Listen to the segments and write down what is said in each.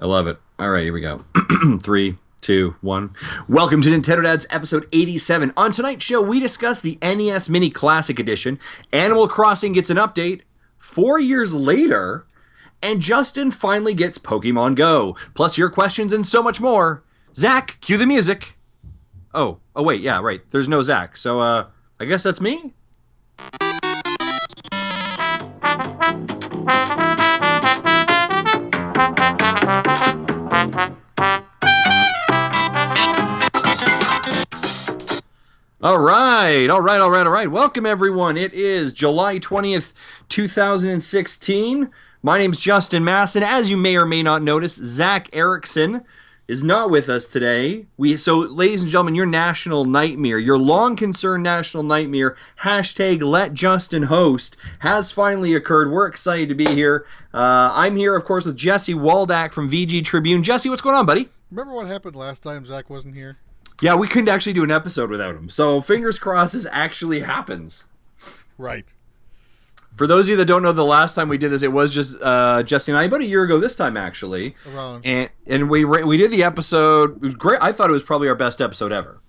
I love it. All right, here we go. Three, two, one. Welcome to Nintendo Dads episode 87. On tonight's show, we discuss the NES Mini Classic Edition. Animal Crossing gets an update 4 years later, and Justin finally gets Pokemon Go. Plus your questions and so much more. Zach, cue the music. Oh wait, yeah, right. There's no Zach. So, I guess that's me? All right. Welcome, everyone. It is July 20th, 2016. My name's Justin Masson. As you may or may not notice, Zach Erickson is not with us today. So, ladies and gentlemen, your national nightmare, your long-concerned national nightmare, hashtag let Justin host, has finally occurred. We're excited to be here. I'm here, of course, with Jesse Waldak from VG Tribune. Jesse, what's going on, buddy? Remember what happened last time Zach wasn't here? Yeah, we couldn't actually do an episode without him. So fingers crossed this actually happens. Right. For those of you that don't know, the last time we did this, it was just Jesse and I, about a year ago this time, actually. Around. And we did the episod. It was great. I thought it was probably our best episode ever.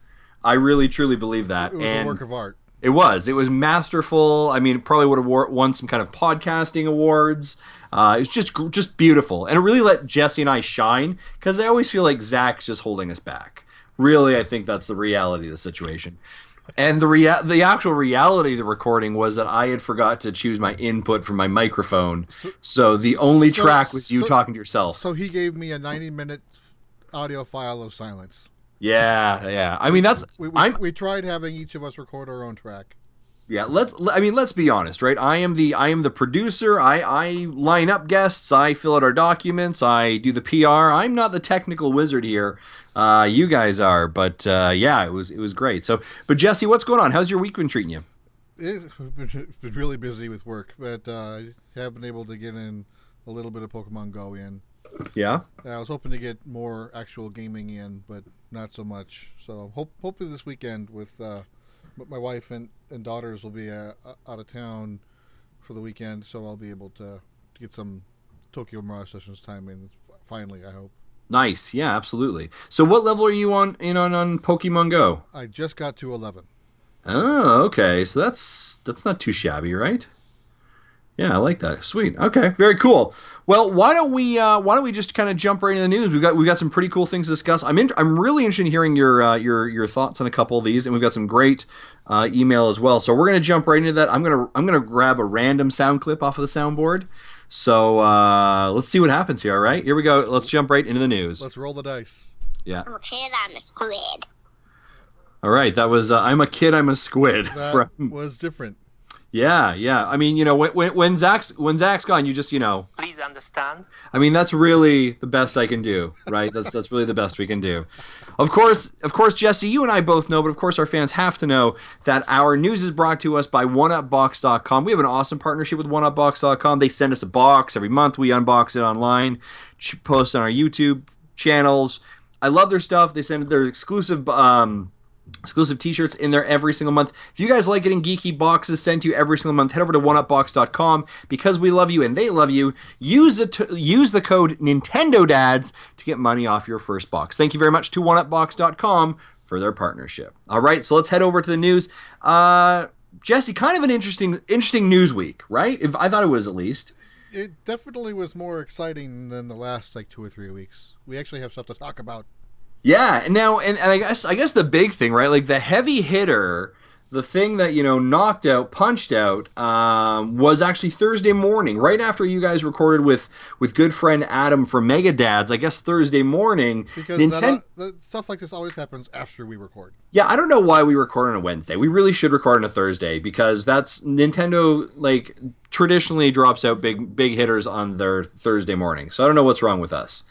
I really, truly believe that. It was a work of art. It was. It was masterful. I mean, it probably would have won some kind of podcasting awards. It's just beautiful. And it really let Jesse and I shine, because I always feel like Zach's just holding us back. Really, I think that's the reality of the situation. And the actual reality of the recording was that I had forgot to choose my input for my microphone. So the only track was you talking to yourself. So he gave me a 90-minute audio file of silence. Yeah. I mean, we tried having each of us record our own track. Yeah, let's be honest, right? I am the producer. I line up guests. I fill out our documents. I do the PR. I'm not the technical wizard here. You guys are, but yeah, it was great. So, but Jesse, what's going on? How's your week been treating you? It's been really busy with work, but I have been able to get in a little bit of Pokemon Go in. Yeah. I was hoping to get more actual gaming in, but not so much. So hopefully this weekend with my wife and daughters will be out of town for the weekend, so I'll be able to get some Tokyo Mirage Sessions time in finally, I hope. Nice. Yeah, absolutely. So what level are you on Pokemon Go? I just got to 11. Oh, okay. So that's not too shabby, right? Yeah, I like that. Sweet. Okay, very cool. Well, why don't we just kind of jump right into the news? We've got some pretty cool things to discuss. I'm really interested in hearing your thoughts on a couple of these, and we've got some great email as well. So we're gonna jump right into that. I'm gonna grab a random sound clip off of the soundboard. So let's see what happens here. All right, here we go. Let's jump right into the news. Let's roll the dice. Yeah. I'm a kid, I'm a squid. All right, that was I'm a kid, I'm a squid. That was different. Yeah. I mean, when Zach's gone, you just, Please understand. I mean, that's really the best I can do, right? That's really the best we can do. Of course, Jesse, you and I both know, but of course our fans have to know that our news is brought to us by OneUpBox.com. We have an awesome partnership with OneUpBox.com. They send us a box every month. We unbox it online, post on our YouTube channels. I love their stuff. They send their exclusive t-shirts in there every single month. If you guys like getting geeky boxes sent to you every single month, head over to oneupbox.com. Because we love you and they love you, use the code NintendoDads to get money off your first box. Thank you very much to oneupbox.com for their partnership. All right, so let's head over to the news. Jesse, kind of an interesting news week, right? I thought it was, at least. It definitely was more exciting than the last 2 or 3 weeks. We actually have stuff to talk about. Yeah, and I guess the big thing, right? Like the heavy hitter, the thing that punched out, was actually Thursday morning, right after you guys recorded with good friend Adam from Mega Dads. I guess Thursday morning. Because stuff like this always happens after we record. Yeah, I don't know why we record on a Wednesday. We really should record on a Thursday, because that's Nintendo traditionally drops out big hitters on their Thursday morning. So I don't know what's wrong with us.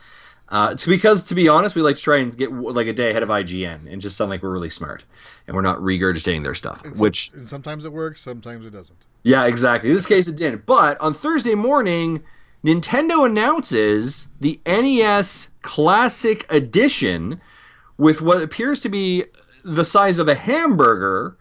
It's because, to be honest, we like to try and get a day ahead of IGN and just sound like we're really smart, and we're not regurgitating their stuff. And sometimes it works, sometimes it doesn't. Yeah, exactly. In this case, it didn't. But on Thursday morning, Nintendo announces the NES Classic Edition with what appears to be the size of a hamburger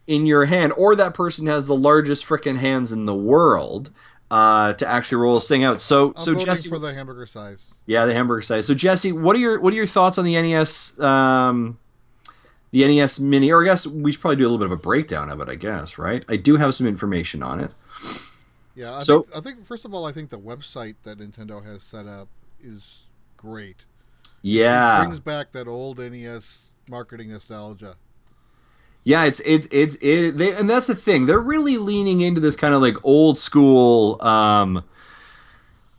in your hand, or that person has the largest frickin' hands in the world. to actually roll this thing out. So I'm voting Jesse, for the hamburger size. yeah, the hamburger size. So Jesse, what are your thoughts on the NES? The NES Mini, or I guess we should probably do a little bit of a breakdown of it. I guess, right? I do have some information on it. Yeah, So I think first of all, I think the website that Nintendo has set up is great. It yeah, brings back that old NES marketing nostalgia. yeah, they, and that's the thing. They're really leaning into this kind of like old school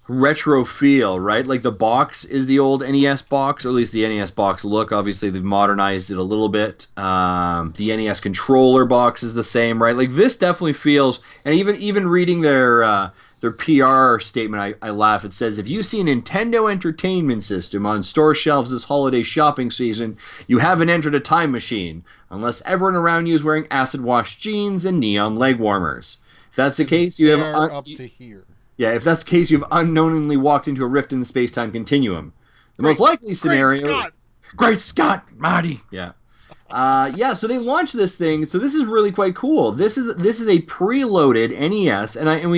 retro feel, right? Like the box is the old NES box, or at least the NES box look. Obviously, they've modernized it a little bit. The NES controller box is the same, right? Like this definitely feels, and even reading their PR statement, I laugh. It says, if you see a Nintendo Entertainment System on store shelves this holiday shopping season, you haven't entered a time machine, unless everyone around you is wearing acid wash jeans and neon leg warmers. If that's the case, you have They're up to here. yeah, if that's the case, you've unknowingly walked into a rift in the space-time continuum. The most likely scenario... Great Scott! Great Scott, Marty! Yeah. Yeah, so they launched this thing, so this is really quite cool. This is a preloaded NES, and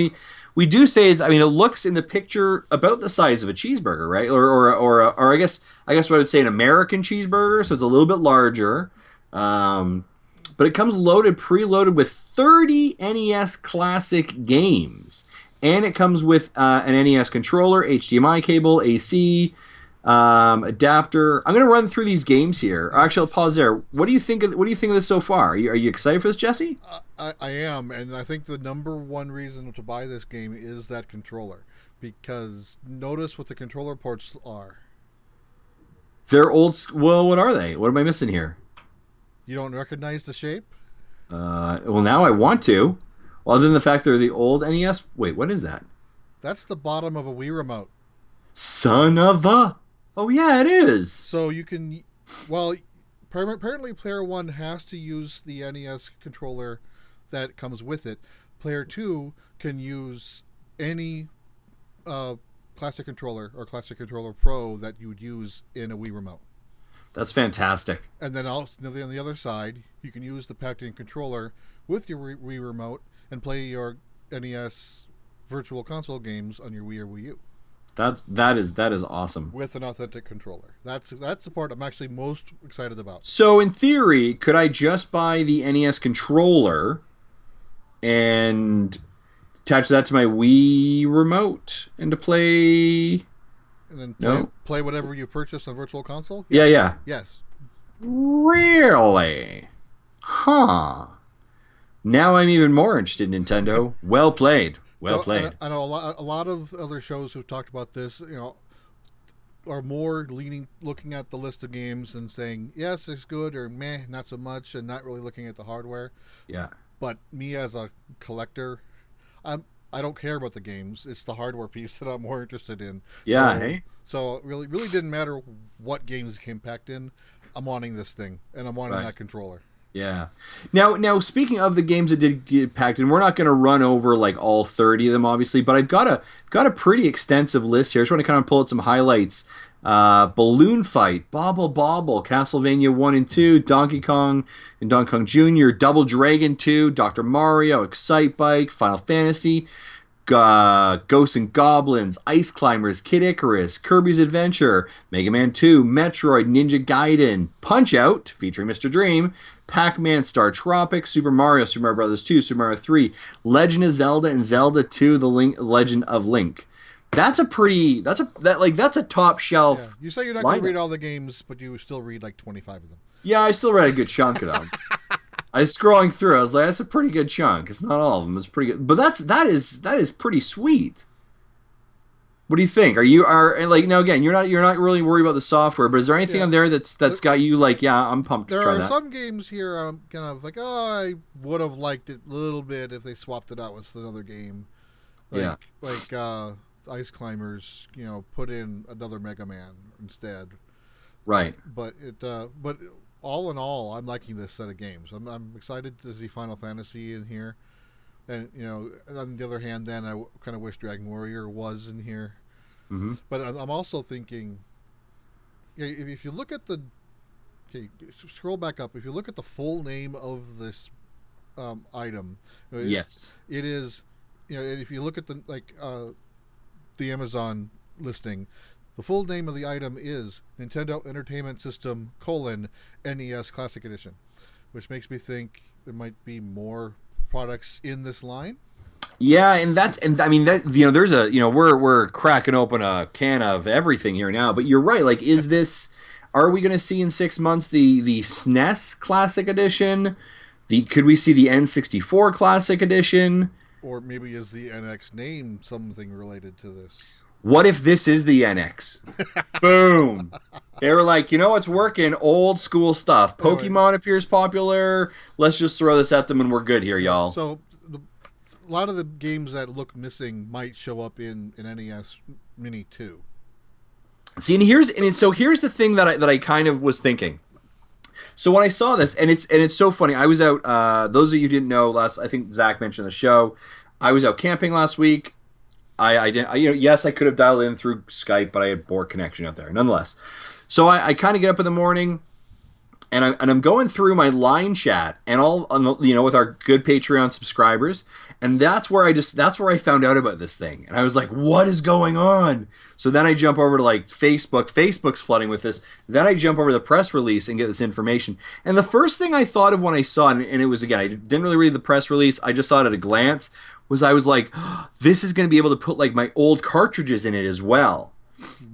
we do say it's, I mean, it looks in the picture about the size of a cheeseburger, right? Or I guess what I would say an American cheeseburger, so it's a little bit larger. But it comes preloaded with 30 NES classic games. And it comes with an NES controller, HDMI cable, AC, adapter. I'm going to run through these games here. Actually, I'll pause there. What do you think of this so far? Are you excited for this, Jesse? I am, and I think the number one reason to buy this game is that controller. Because notice what the controller ports are. They're old. Well, what are they? What am I missing here? You don't recognize the shape? Well, now I want to. Well, other than the fact they're the old NES. Wait, what is that? That's the bottom of a Wii remote. Son of a... Oh, yeah, it is. So you can... Well, apparently Player 1 has to use the NES controller that comes with it. Player 2 can use any Classic Controller or Classic Controller Pro that you would use in a Wii remote. That's fantastic. And then also, on the other side, you can use the packed-in controller with your Wii remote and play your NES Virtual Console games on your Wii or Wii U. That is awesome. With an authentic controller. That's the part I'm actually most excited about. So in theory, could I just buy the NES controller and attach that to my Wii remote and to play? And then play whatever you purchased on Virtual Console? Yeah. Yes. Really? Huh. Now I'm even more interested in Nintendo. Well played. Well played. I know a lot of other shows who've talked about this, are more looking at the list of games and saying, yes, it's good, or meh, not so much, and not really looking at the hardware. Yeah. But me as a collector, I don't care about the games. It's the hardware piece that I'm more interested in. Yeah, hey? So it really didn't matter what games came packed in. I'm wanting this thing, and I'm wanting that controller. Yeah. Now, speaking of the games that did get packed in, we're not going to run over like all 30 of them, obviously, but I've got a pretty extensive list here. I just want to kind of pull out some highlights. Balloon Fight, Bobble Bobble, Castlevania 1 and 2, Donkey Kong and Donkey Kong Jr., Double Dragon 2, Dr. Mario, Excite Bike, Final Fantasy, Ghosts and Goblins, Ice Climbers, Kid Icarus, Kirby's Adventure, Mega Man 2, Metroid, Ninja Gaiden, Punch-Out! Featuring Mr. Dream, Pac-Man, Star Tropics, Super Mario Bros. 2, Super Mario 3, Legend of Zelda, and Zelda 2: The Legend of Link. That's a top shelf. Yeah. You say you're not going to read all the games, but you still read like 25 of them. Yeah, I still read a good chunk of them. I was scrolling through. I was like, that's a pretty good chunk. It's not all of them. It's pretty good, but that is pretty sweet. What do you think? Now again, you're not really worried about the software, but is there anything on there that's got you like, yeah, I'm pumped to try that? There are some games here I'm kind of like, I would have liked it a little bit if they swapped it out with another game. Like Ice Climbers, put in another Mega Man instead. Right. But all in all, I'm liking this set of games. I'm excited to see Final Fantasy in here. And, on the other hand, then I kind of wish Dragon Warrior was in here. Mm-hmm. But I'm also thinking, if you look at scroll back up. If you look at the full name of this item, yes, it is if you look at the Amazon listing, the full name of the item is Nintendo Entertainment System: NES Classic Edition, which makes me think there might be more products in this line. Yeah, and I mean that there's we're cracking open a can of everything here now, but you're right. Like, are we going to see in 6 months the SNES Classic Edition? Could we see the N64 Classic Edition? Or maybe is the NX name something related to this? What if this is the NX? Boom. They were like, what's working? Old school stuff. Pokemon appears popular. Let's just throw this at them and we're good here, y'all. So a lot of the games that look missing might show up in NES Mini 2. See, here's the thing that I kind of was thinking. So when I saw this, and it's so funny, I was out. Those of you who didn't know, I think Zach mentioned the show. I was out camping last week. I didn't. Yes, I could have dialed in through Skype, but I had poor connection out there. Nonetheless, so I kind of get up in the morning, and I'm going through my line chat and all with our good Patreon subscribers, and that's where I found out about this thing, and I was like, what is going on? So then I jump over to like Facebook. Facebook's flooding with this. Then I jump over to the press release and get this information. And the first thing I thought of when I saw it, and it was, again, I didn't really read the press release, I just saw it at a glance, I was like, oh, this is going to be able to put like my old cartridges in it as well.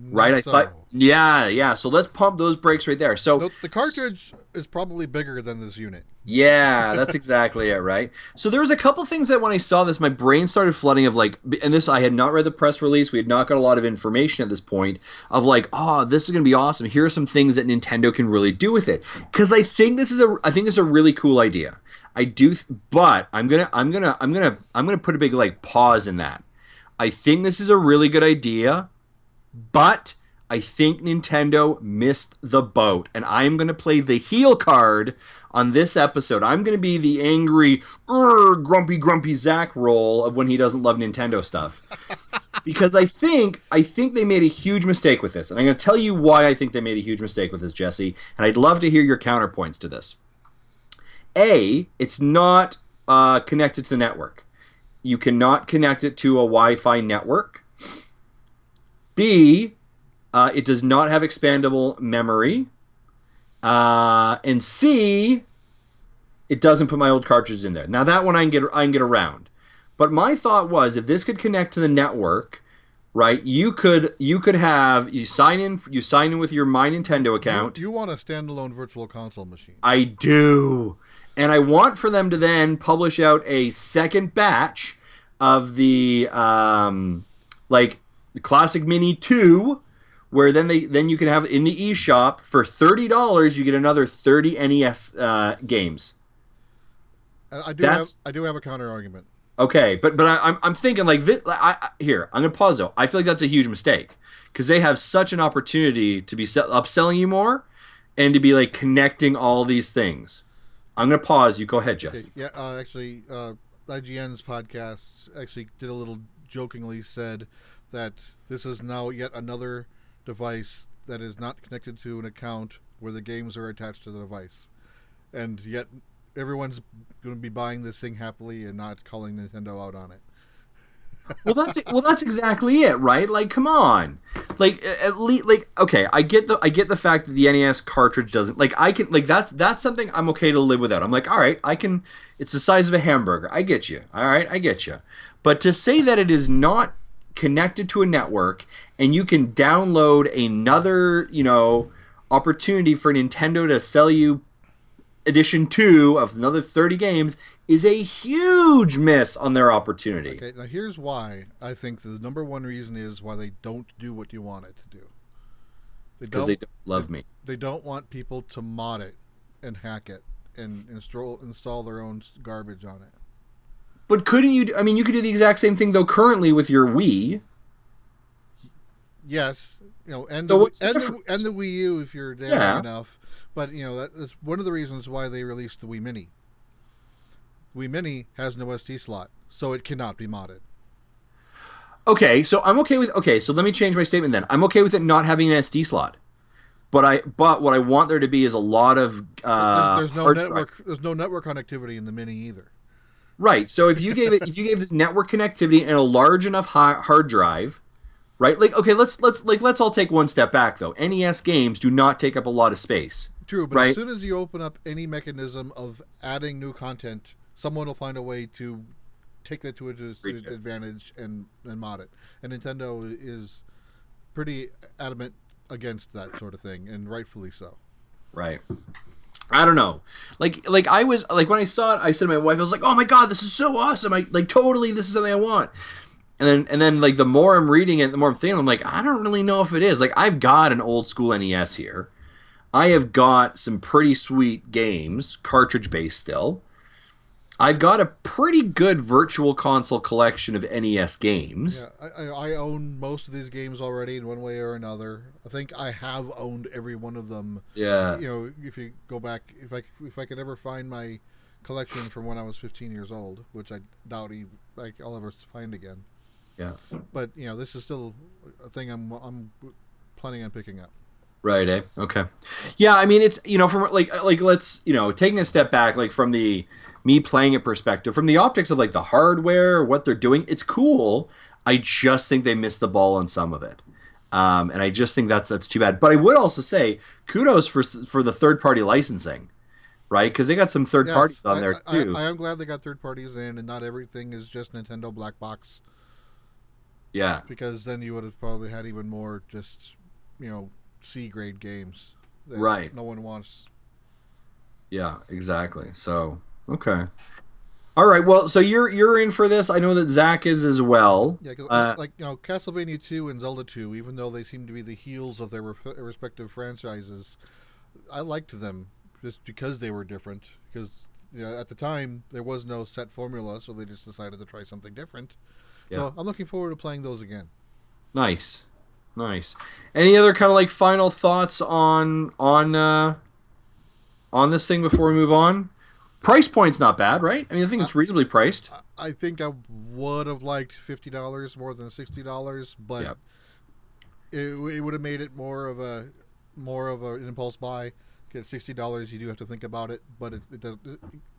Right? I thought, yeah. So let's pump those brakes right there. So the cartridge is probably bigger than this unit. Yeah, that's exactly it, right? So there was a couple things that when I saw this, my brain started flooding of like, and this, I had not read the press release. We had not got a lot of information at this point of like, oh, this is going to be awesome. Here are some things that Nintendo can really do with it. Because I think this is a really cool idea. I do, but I'm gonna put a big like pause in that. I think this is a really good idea, but I think Nintendo missed the boat, and I am going to play the heel card on this episode. I'm going to be the angry, grumpy Zach role of when he doesn't love Nintendo stuff, because I think they made a huge mistake with this, and I'm going to tell you why I think they made a huge mistake with this, Jesse. And I'd love to hear your counterpoints to this. A, it's not connected to the network. You cannot connect it to a Wi-Fi network. B, it does not have expandable memory. And C, it doesn't put my old cartridges in there. Now that one I can get around. But my thought was, if this could connect to the network, right? You sign in with your My Nintendo account. You want a standalone virtual console machine? I do. And I want for them to then publish out a second batch of the the Classic Mini 2, where then you can have in the eShop for $30 you get another 30 NES games. And I do have a counter argument. Okay, but I'm thinking like this. I'm gonna pause though. I feel like that's a huge mistake because they have such an opportunity to be upselling you more and to be like connecting all these things. I'm gonna pause. You go ahead, Jesse. Okay, yeah, actually, IGN's podcast actually did a little jokingly said that this is now yet another device that is not connected to an account where the games are attached to the device, and yet everyone's going to be buying this thing happily and not calling Nintendo out on it. Well, that's exactly it, right? Like, come on, like at least, like, okay, I get the fact that the NES cartridge doesn't, like, I can, like, that's something I'm okay to live without. I'm like, all right, I can. It's the size of a hamburger. I get you. All right, I get you. But to say that it is not connected to a network and you can download another, opportunity for Nintendo to sell you edition 2 of another 30 games is a huge miss on their opportunity. Okay, now here's why I think the number one reason is why they don't do what you want it to do. Because they don't love me. They don't want people to mod it and hack it and install their own garbage on it. But couldn't you? I mean, you could do the exact same thing though currently with your Wii. Yes, and so the Wii U if you're daring enough. But that's one of the reasons why they released the Wii Mini. Wii Mini has no SD slot, so it cannot be modded. Okay, so I'm okay with. Okay, so let me change my statement then. I'm okay with it not having an SD slot. But what I want there to be is a lot of there's no network connectivity in the Mini either. Right. So if you gave this network connectivity and a large enough hard drive, right? Like, okay, let's all take one step back though. NES games do not take up a lot of space. True, but as Right? soon as you open up any mechanism of adding new content, someone will find a way to take that to its Reach it. advantage and mod it. And Nintendo is pretty adamant against that sort of thing, and rightfully so. Right. I don't know. Like I was like when I saw it, I said to my wife, I was like, "Oh my god, this is so awesome! I like totally, this is something I want." And then like the more I'm reading it, the more I'm thinking, I'm like, I don't really know if it is. Like I've got an old school NES here. I have got some pretty sweet games, cartridge based still. I've got a pretty good virtual console collection of NES games. Yeah, I own most of these games already in one way or another. I think I have owned every one of them. Yeah. You know, if you go back, if I could ever find my collection from when I was 15 years old, which I doubt I'll ever find again. Yeah. But you know, this is still a thing I'm planning on picking up. Right, eh? Okay. Yeah, I mean it's from like let's, taking a step back, like from the me playing it perspective, from the optics of like the hardware, what they're doing, it's cool. I just think they missed the ball on some of it. And I just think that's too bad. But I would also say kudos for the third party licensing, right? Because they got some third parties on there too. I am glad they got third parties in, and not everything is just Nintendo black box. Yeah. Because then you would have probably had even more just, C grade games that Right. no one wants. Yeah, exactly. So, okay. All right. Well, so you're in for this. I know that Zach is as well. Yeah, cause, Castlevania 2 and Zelda 2, even though they seem to be the heels of their respective franchises, I liked them just because they were different. Because at the time there was no set formula, so they just decided to try something different. Yeah. So I'm looking forward to playing those again. Nice. Any other kind of like final thoughts on this thing before we move on? Price point's not bad, right? I mean, I think it's reasonably priced. I think I would have liked $50 more than $60, but Yep. it would have made it more of an impulse buy. Get $60, you do have to think about it, but it does.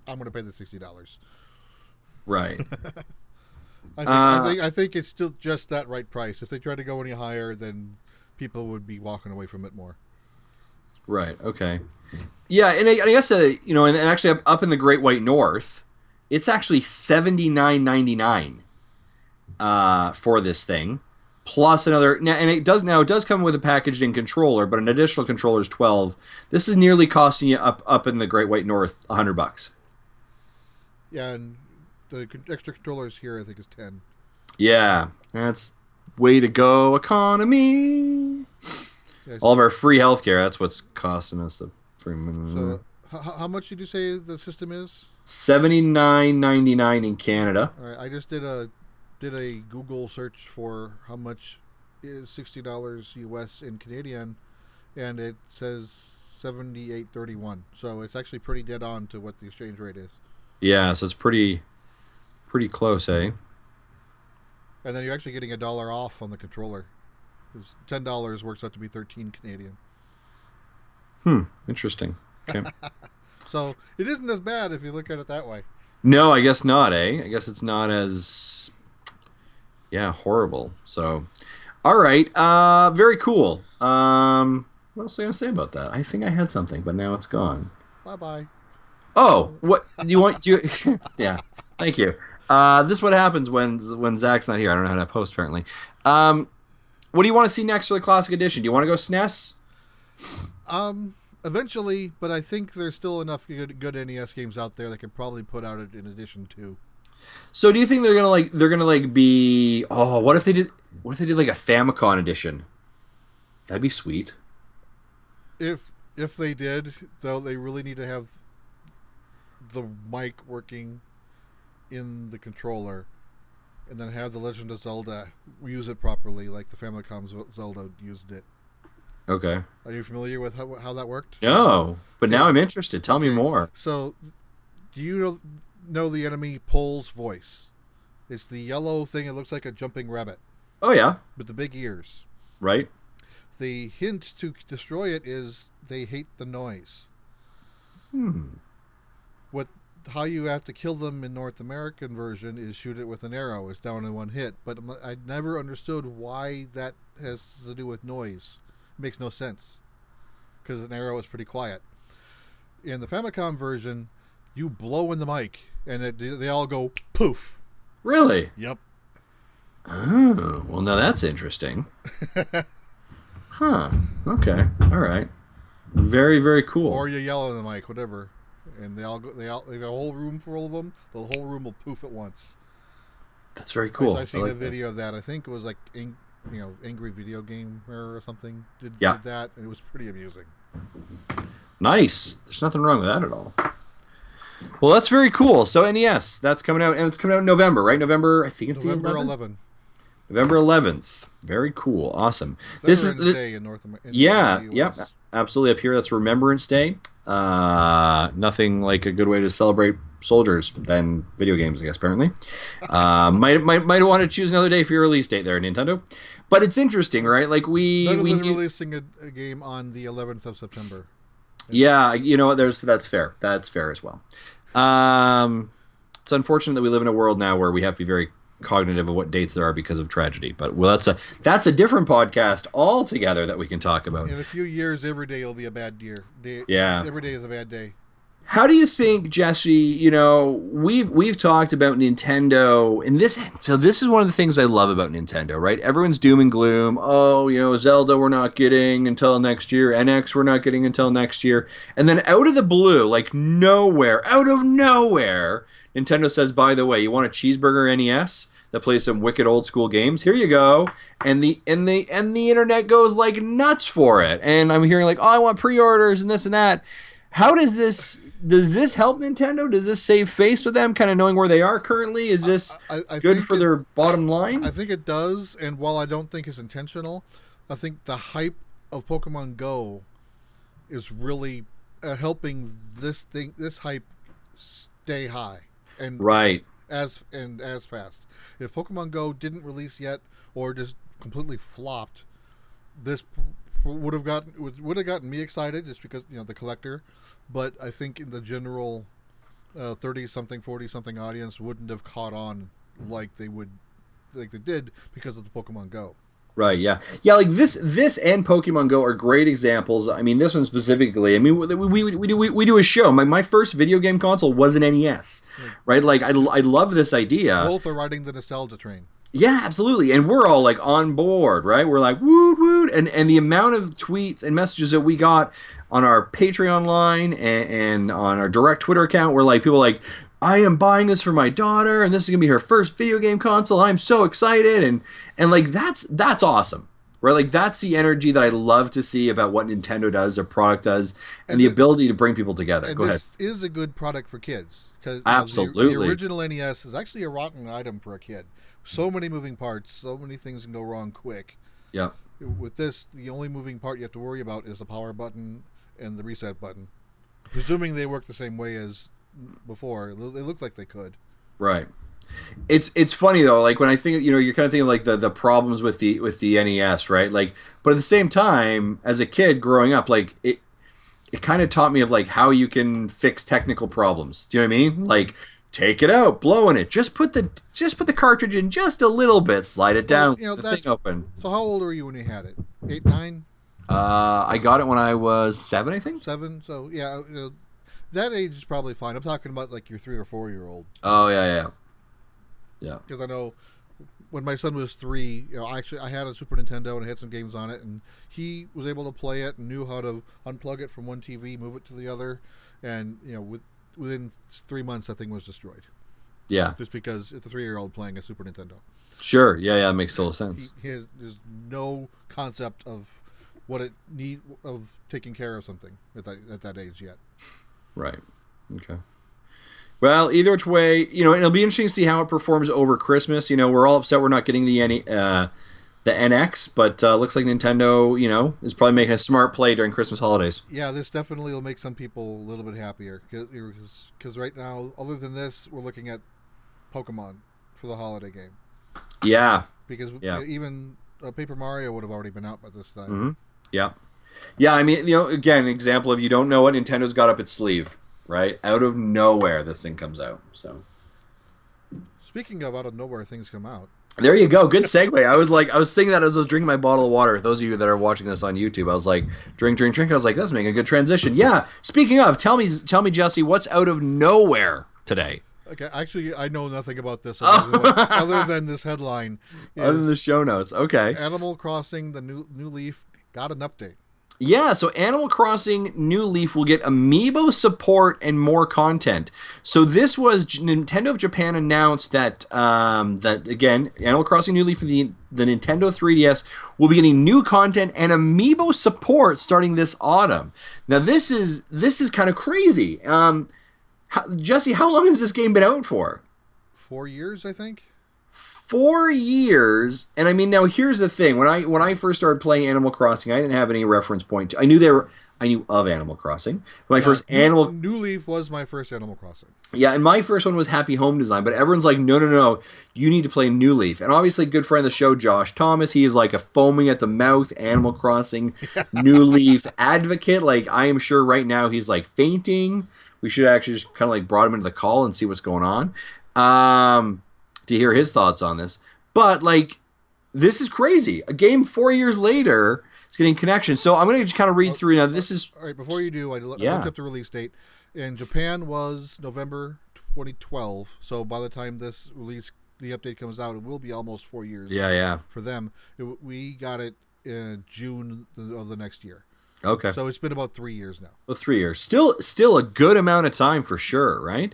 I'm going to pay the $60. Right. I think it's still just that right price. If they try to go any higher, then people would be walking away from it more. Right. Okay. Yeah, and I guess and actually up in the Great White North, it's actually $79.99 for this thing, plus another. And it does come with a packaged-in controller, but an additional controller is $12. This is nearly costing you up in the Great White North $100. Yeah, and the extra controllers here I think is $10. Yeah, that's way to go, economy. Yeah, All of our free healthcare, that's what's costing us the free. so how much did you say the system is? $79.99 in Canada. All right, I just did a Google search for how much is $60 US in Canadian, and it says 78.31. So it's actually pretty dead on to what the exchange rate is. Yeah, so it's pretty close, eh? And then you're actually getting $1 off on the controller. $10 works out to be 13 Canadian. Interesting. Okay. So it isn't as bad if you look at it that way. No, I guess not, eh? I guess it's not as horrible. So, all right, very cool. What else was I gonna say about that? I think I had something, but now it's gone. Bye. Oh, what do you want? Yeah, thank you. This is what happens when Zach's not here. I don't know how to post apparently. What do you want to see next for the Classic Edition? Do you want to go SNES? Eventually, but I think there's still enough good NES games out there that could probably put out in addition to. So do you think they're gonna be? Oh, what if they did like a Famicom edition? That'd be sweet. If they did, though, they really need to have the mic working in the controller, and then have the Legend of Zelda use it properly, like the Famicom Zelda used it. Okay. Are you familiar with how that worked? No, but now I'm interested. Tell me more. So, do you know the enemy Pole's voice? It's the yellow thing. It looks like a jumping rabbit Oh yeah, with the big ears. right. The hint to destroy it is they hate the noise. Hmm. What how you have to kill them in North American version is shoot it with an arrow. It's down in one hit. But I never understood why that has to do with noise. It makes no sense because an arrow is pretty quiet. In the Famicom version, you blow in the mic and they all go poof. Really? Yep. Oh, well, now that's interesting. Huh. Okay. All right. Very, very cool. Or you yell in the mic, whatever, and they got a whole room full of them. The whole room will poof at once. That's very cool. I seen like a video of that. I think it was like Angry Video Gamer or something did that, and it was pretty amusing. Nice. There's nothing wrong with that at all. Well, that's very cool. So NES, that's coming out, and it's coming out in November, right? November, I think it's November the 11th. November 11th. Very cool. Awesome. Veterans Day in North America. Yep. Absolutely. Up here, that's Remembrance Day. Nothing like a good way to celebrate soldiers than video games, I guess, apparently. Might want to choose another day for your release date there, Nintendo. But it's interesting, right? Like Better than releasing a game on the 11th of September. Yeah, that's fair. That's fair as well. It's unfortunate that we live in a world now where we have to be very cognitive of what dates there are because of tragedy. But that's a different podcast altogether that we can talk about. In a few years, every day will be a bad year. Yeah, every day is a bad day. How do you think, Jesse? We've talked about Nintendo, and this is one of the things I love about Nintendo, right? Everyone's doom and gloom. Oh, Zelda we're not getting until next year. NX we're not getting until next year. And then out of the blue, like out of nowhere, Nintendo says, by the way, you want a cheeseburger NES that plays some wicked old school games? Here you go. And the internet goes like nuts for it. And I'm hearing like, I want pre-orders and this and that. How does this help Nintendo? Does this save face with them, kind of knowing where they are currently? Is this good for their bottom line? I think it does, and while I don't think it's intentional, I think the hype of Pokemon Go is really helping this hype stay high and right as fast. If Pokemon Go didn't release yet or just completely flopped, this would have gotten me excited just because the collector, but I think in the general 30-something 40-something audience wouldn't have caught on like they did because of the Pokemon Go. Right, yeah. Like this and Pokemon Go are great examples. I mean, this one specifically. I mean, we do a show. My first video game console was an NES, right? Like I love this idea. Both are riding the nostalgia train. Yeah, absolutely. And we're all like on board, right? We're like, woot, woot. And the amount of tweets and messages that we got on our Patreon line and on our direct Twitter account were like, people like, I am buying this for my daughter and this is going to be her first video game console. I'm so excited. And like, that's awesome, right? Like that's the energy that I love to see about what Nintendo does, their product does, and the ability to bring people together. And Go ahead. This is a good product for kids. Because absolutely. The original NES is actually a rotten item for a kid. So many moving parts, so many things can go wrong quick. Yeah. With this, the only moving part you have to worry about is the power button and the reset button. Presuming they work the same way as before, they look like they could. Right. It's funny though, like when I think you're kind of thinking like the problems with the NES, right? Like, but at the same time, as a kid growing up, like it kind of taught me of like how you can fix technical problems. Do you know what I mean? Like, take it out, blowing it. Just put the cartridge in just a little bit, slide it down, the thing open. So how old were you when you had it? 8, 9? I got it when I was 7, I think. 7. So yeah, that age is probably fine. I'm talking about like your 3 or 4 year old. Oh yeah. Because I know when my son was 3, I had a Super Nintendo and I had some games on it, and he was able to play it and knew how to unplug it from one TV, move it to the other, and within 3 months that thing was destroyed. Yeah. Just because it's a 3-year-old playing a Super Nintendo. Sure. Yeah, it makes total sense. There's no concept of of taking care of something at that age yet. Right. Okay. Well, either which way, it'll be interesting to see how it performs over Christmas. We're all upset we're not getting the NX, but looks like Nintendo, is probably making a smart play during Christmas holidays. Yeah, this definitely will make some people a little bit happier because right now, other than this, we're looking at Pokemon for the holiday game. Yeah. Because even Paper Mario would have already been out by this time. Mm-hmm. Yeah. Yeah, I mean, again, an example of you don't know what Nintendo's got up its sleeve, right? Out of nowhere, this thing comes out. So Speaking of out of nowhere, things come out. there you go. Good segue. I was thinking that as I was drinking my bottle of water. Those of you that are watching this on YouTube, I was like, drink, drink, drink. I was like, that's making a good transition. Yeah. Speaking of, tell me, Jesse, what's out of nowhere today? Okay, actually, I know nothing about this other than this headline. Other than the show notes. Okay. Animal Crossing, the new Leaf, got an update. Yeah, so Animal Crossing New Leaf will get amiibo support and more content. So this was Nintendo of Japan announced that that again, Animal Crossing New Leaf for the Nintendo 3DS will be getting new content and amiibo support starting this autumn. Now this is kind of crazy. Jesse, how long has this game been out for? 4 years, I think. 4 years, and I mean, now here's the thing: when I first started playing Animal Crossing, I didn't have any reference point. I knew of Animal Crossing. New Leaf was my first Animal Crossing. Yeah, and my first one was Happy Home Design, but everyone's like, no, you need to play New Leaf. And obviously, good friend of the show, Josh Thomas, he is like a foaming at the mouth Animal Crossing New Leaf advocate. Like, I am sure right now he's like fainting. We should actually just kind of like brought him into the call and see what's going on. To hear his thoughts on this. But, like, this is crazy. A game 4 years later is getting connection. So I'm going to just kind of read through. Now, this is... All right, before you do, I looked up the release date. In Japan was November 2012. So by the time the update comes out, it will be almost 4 years for them. We got it in June of the next year. Okay. So it's been about 3 years now. Well, 3 years. Still a good amount of time for sure, right?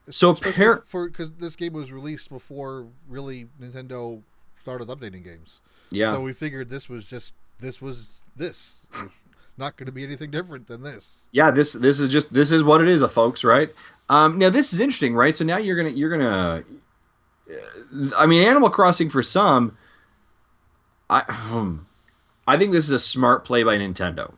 So because this game was released before really Nintendo started updating games. Yeah. So we figured this was this. Not going to be anything different than this. Yeah, this is what it is, folks, right? Now this is interesting, right? So now you're gonna I mean, Animal Crossing for some, I think this is a smart play by Nintendo.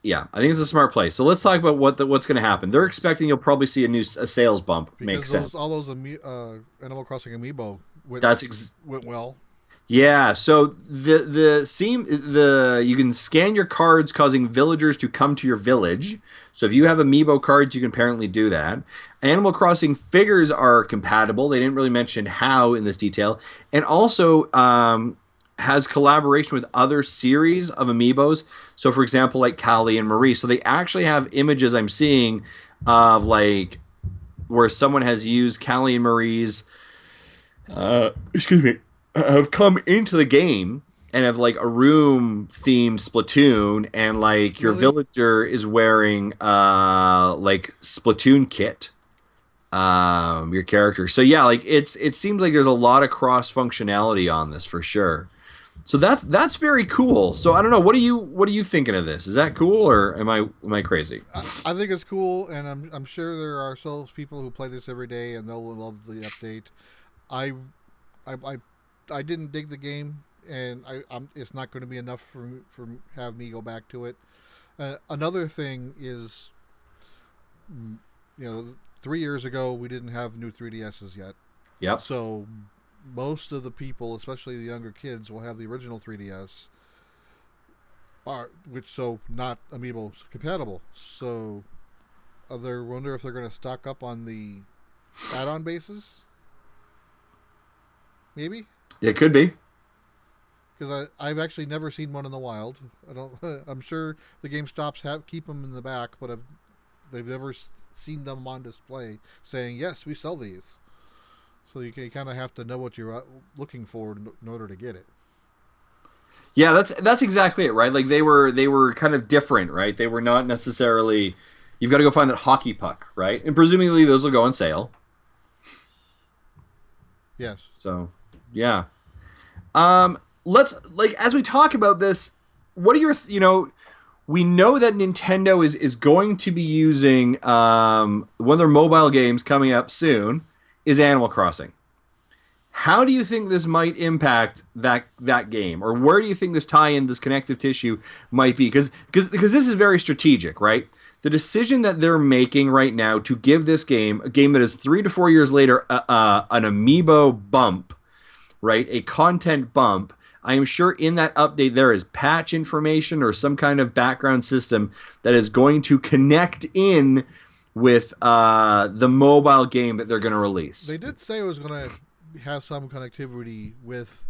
Yeah, I think it's a smart play. So let's talk about what's going to happen. They're expecting you'll probably see a sales bump. Makes sense. All those Animal Crossing amiibo went well. Yeah. So you can scan your cards, causing villagers to come to your village. So if you have amiibo cards, you can apparently do that. Animal Crossing figures are compatible. They didn't really mention how in this detail, and also has collaboration with other series of amiibos. So, for example, like Callie and Marie. So they actually have images I'm seeing of like where someone has used Callie and Marie's, have come into the game and have like a room themed Splatoon, and like your villager is wearing like Splatoon kit. Your character. So yeah, like it seems like there's a lot of cross functionality on this for sure. So that's very cool. So I don't know. What are you thinking of this? Is that cool, or am I crazy? I think it's cool, and I'm sure there are still people who play this every day, and they'll love the update. I didn't dig the game, and it's not going to be enough for have me go back to it. Another thing is, 3 years ago we didn't have new 3DSs yet. Yep. So most of the people, especially the younger kids, will have the original 3DS, so not amiibo compatible. So I wonder if they're going to stock up on the add-on bases. Maybe it could be, because I've actually never seen one in the wild. I'm sure the GameStops keep them in the back, but they've never seen them on display saying yes, we sell these. So you kind of have to know what you're looking for in order to get it. Yeah, that's exactly it, right? Like they were kind of different, right? They were not necessarily. You've got to go find that hockey puck, right? And presumably those will go on sale. Yes. So, yeah. Let's as we talk about this, what are your we know that Nintendo is going to be using one of their mobile games coming up soon is Animal Crossing. How do you think this might impact that game, or where do you think this tie-in, this connective tissue, might be? Because this is very strategic, right? The decision that they're making right now to give this game, a game that is 3 to 4 years later, an amiibo bump, right? A content bump. I am sure in that update there is patch information or some kind of background system that is going to connect in with the mobile game that they're going to release. They did say it was going to have some connectivity with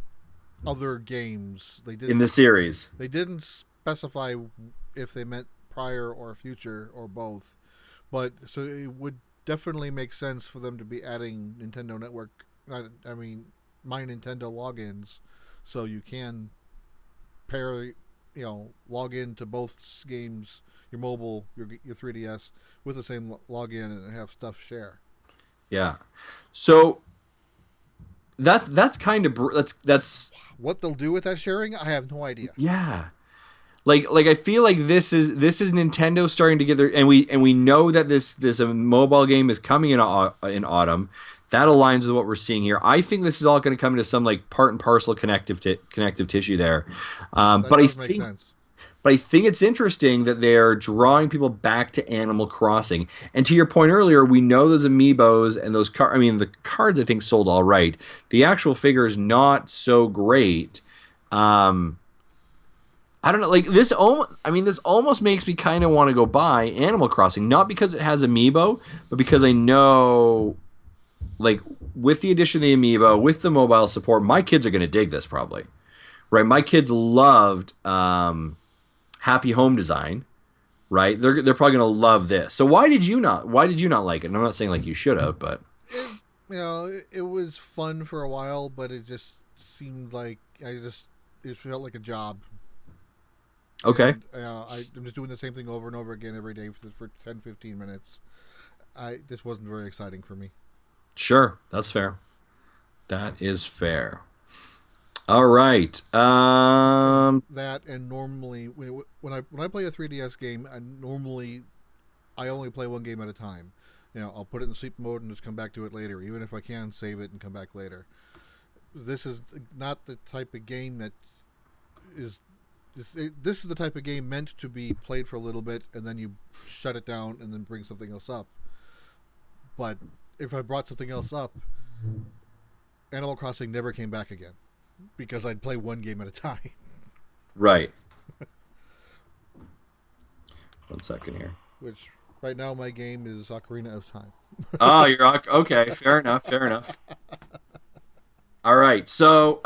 other games. They did in the series. They didn't specify if they meant prior or future or both, but so it would definitely make sense for them to be adding Nintendo Network. I mean, My Nintendo logins, so you can pair, log into both games, your mobile, your 3DS, with the same login and have stuff share. Yeah, so that's kind of that's what they'll do with that sharing. I have no idea. Yeah, like I feel like this is Nintendo starting to get their, and we know that this mobile game is coming in autumn. That aligns with what we're seeing here. I think this is all going to come into some like part and parcel connective tissue there. But I think make sense. But I think it's interesting that they're drawing people back to Animal Crossing. And to your point earlier, we know those amiibos and those the cards I think sold all right. The actual figure is not so great. I don't know, like this almost makes me kind of want to go buy Animal Crossing, not because it has amiibo, but because I know, like, with the addition of the amiibo, with the mobile support, my kids are going to dig this probably. Right? My kids loved Happy Home Design, right? They're probably going to love this. So why did you not like it? And I'm not saying like you should have, but it was fun for a while, but it just seemed like it felt like a job. Okay. And, I'm just doing the same thing over and over again every day for 10, 15 minutes. This wasn't very exciting for me. Sure, that's fair. That is fair. All right. That, and normally when I play a 3DS game, I only play one game at a time. I'll put it in sleep mode and just come back to it later, even if I can save it and come back later. This is not the type of game that is. This is the type of game meant to be played for a little bit and then you shut it down and then bring something else up. But if I brought something else up, Animal Crossing never came back again because I'd play one game at a time. Right. 1 second here. Which right now my game is Ocarina of Time. Oh, you're okay. Fair enough. All right. So,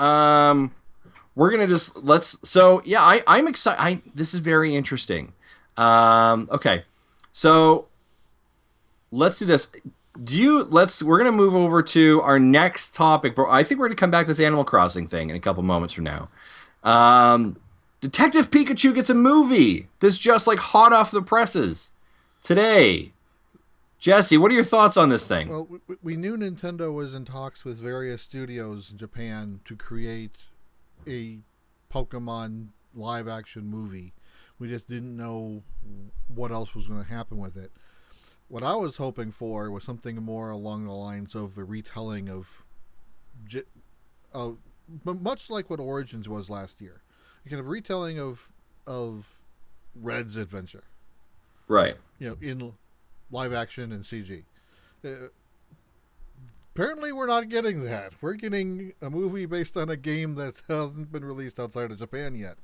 we're going to I'm excited. This is very interesting. Okay. So let's do this. We're going to move over to our next topic, but I think we're going to come back to this Animal Crossing thing in a couple moments from now. Detective Pikachu gets a movie. This just like hot off the presses today. Jesse, what are your thoughts on this thing? Well, we knew Nintendo was in talks with various studios in Japan to create a Pokemon live action movie. We just didn't know what else was going to happen with it. What I was hoping for was something more along the lines of a retelling of much like what Origins was last year. A kind of retelling of Red's adventure. Right. In live action and CG. Apparently we're not getting that. We're getting a movie based on a game that hasn't been released outside of Japan yet.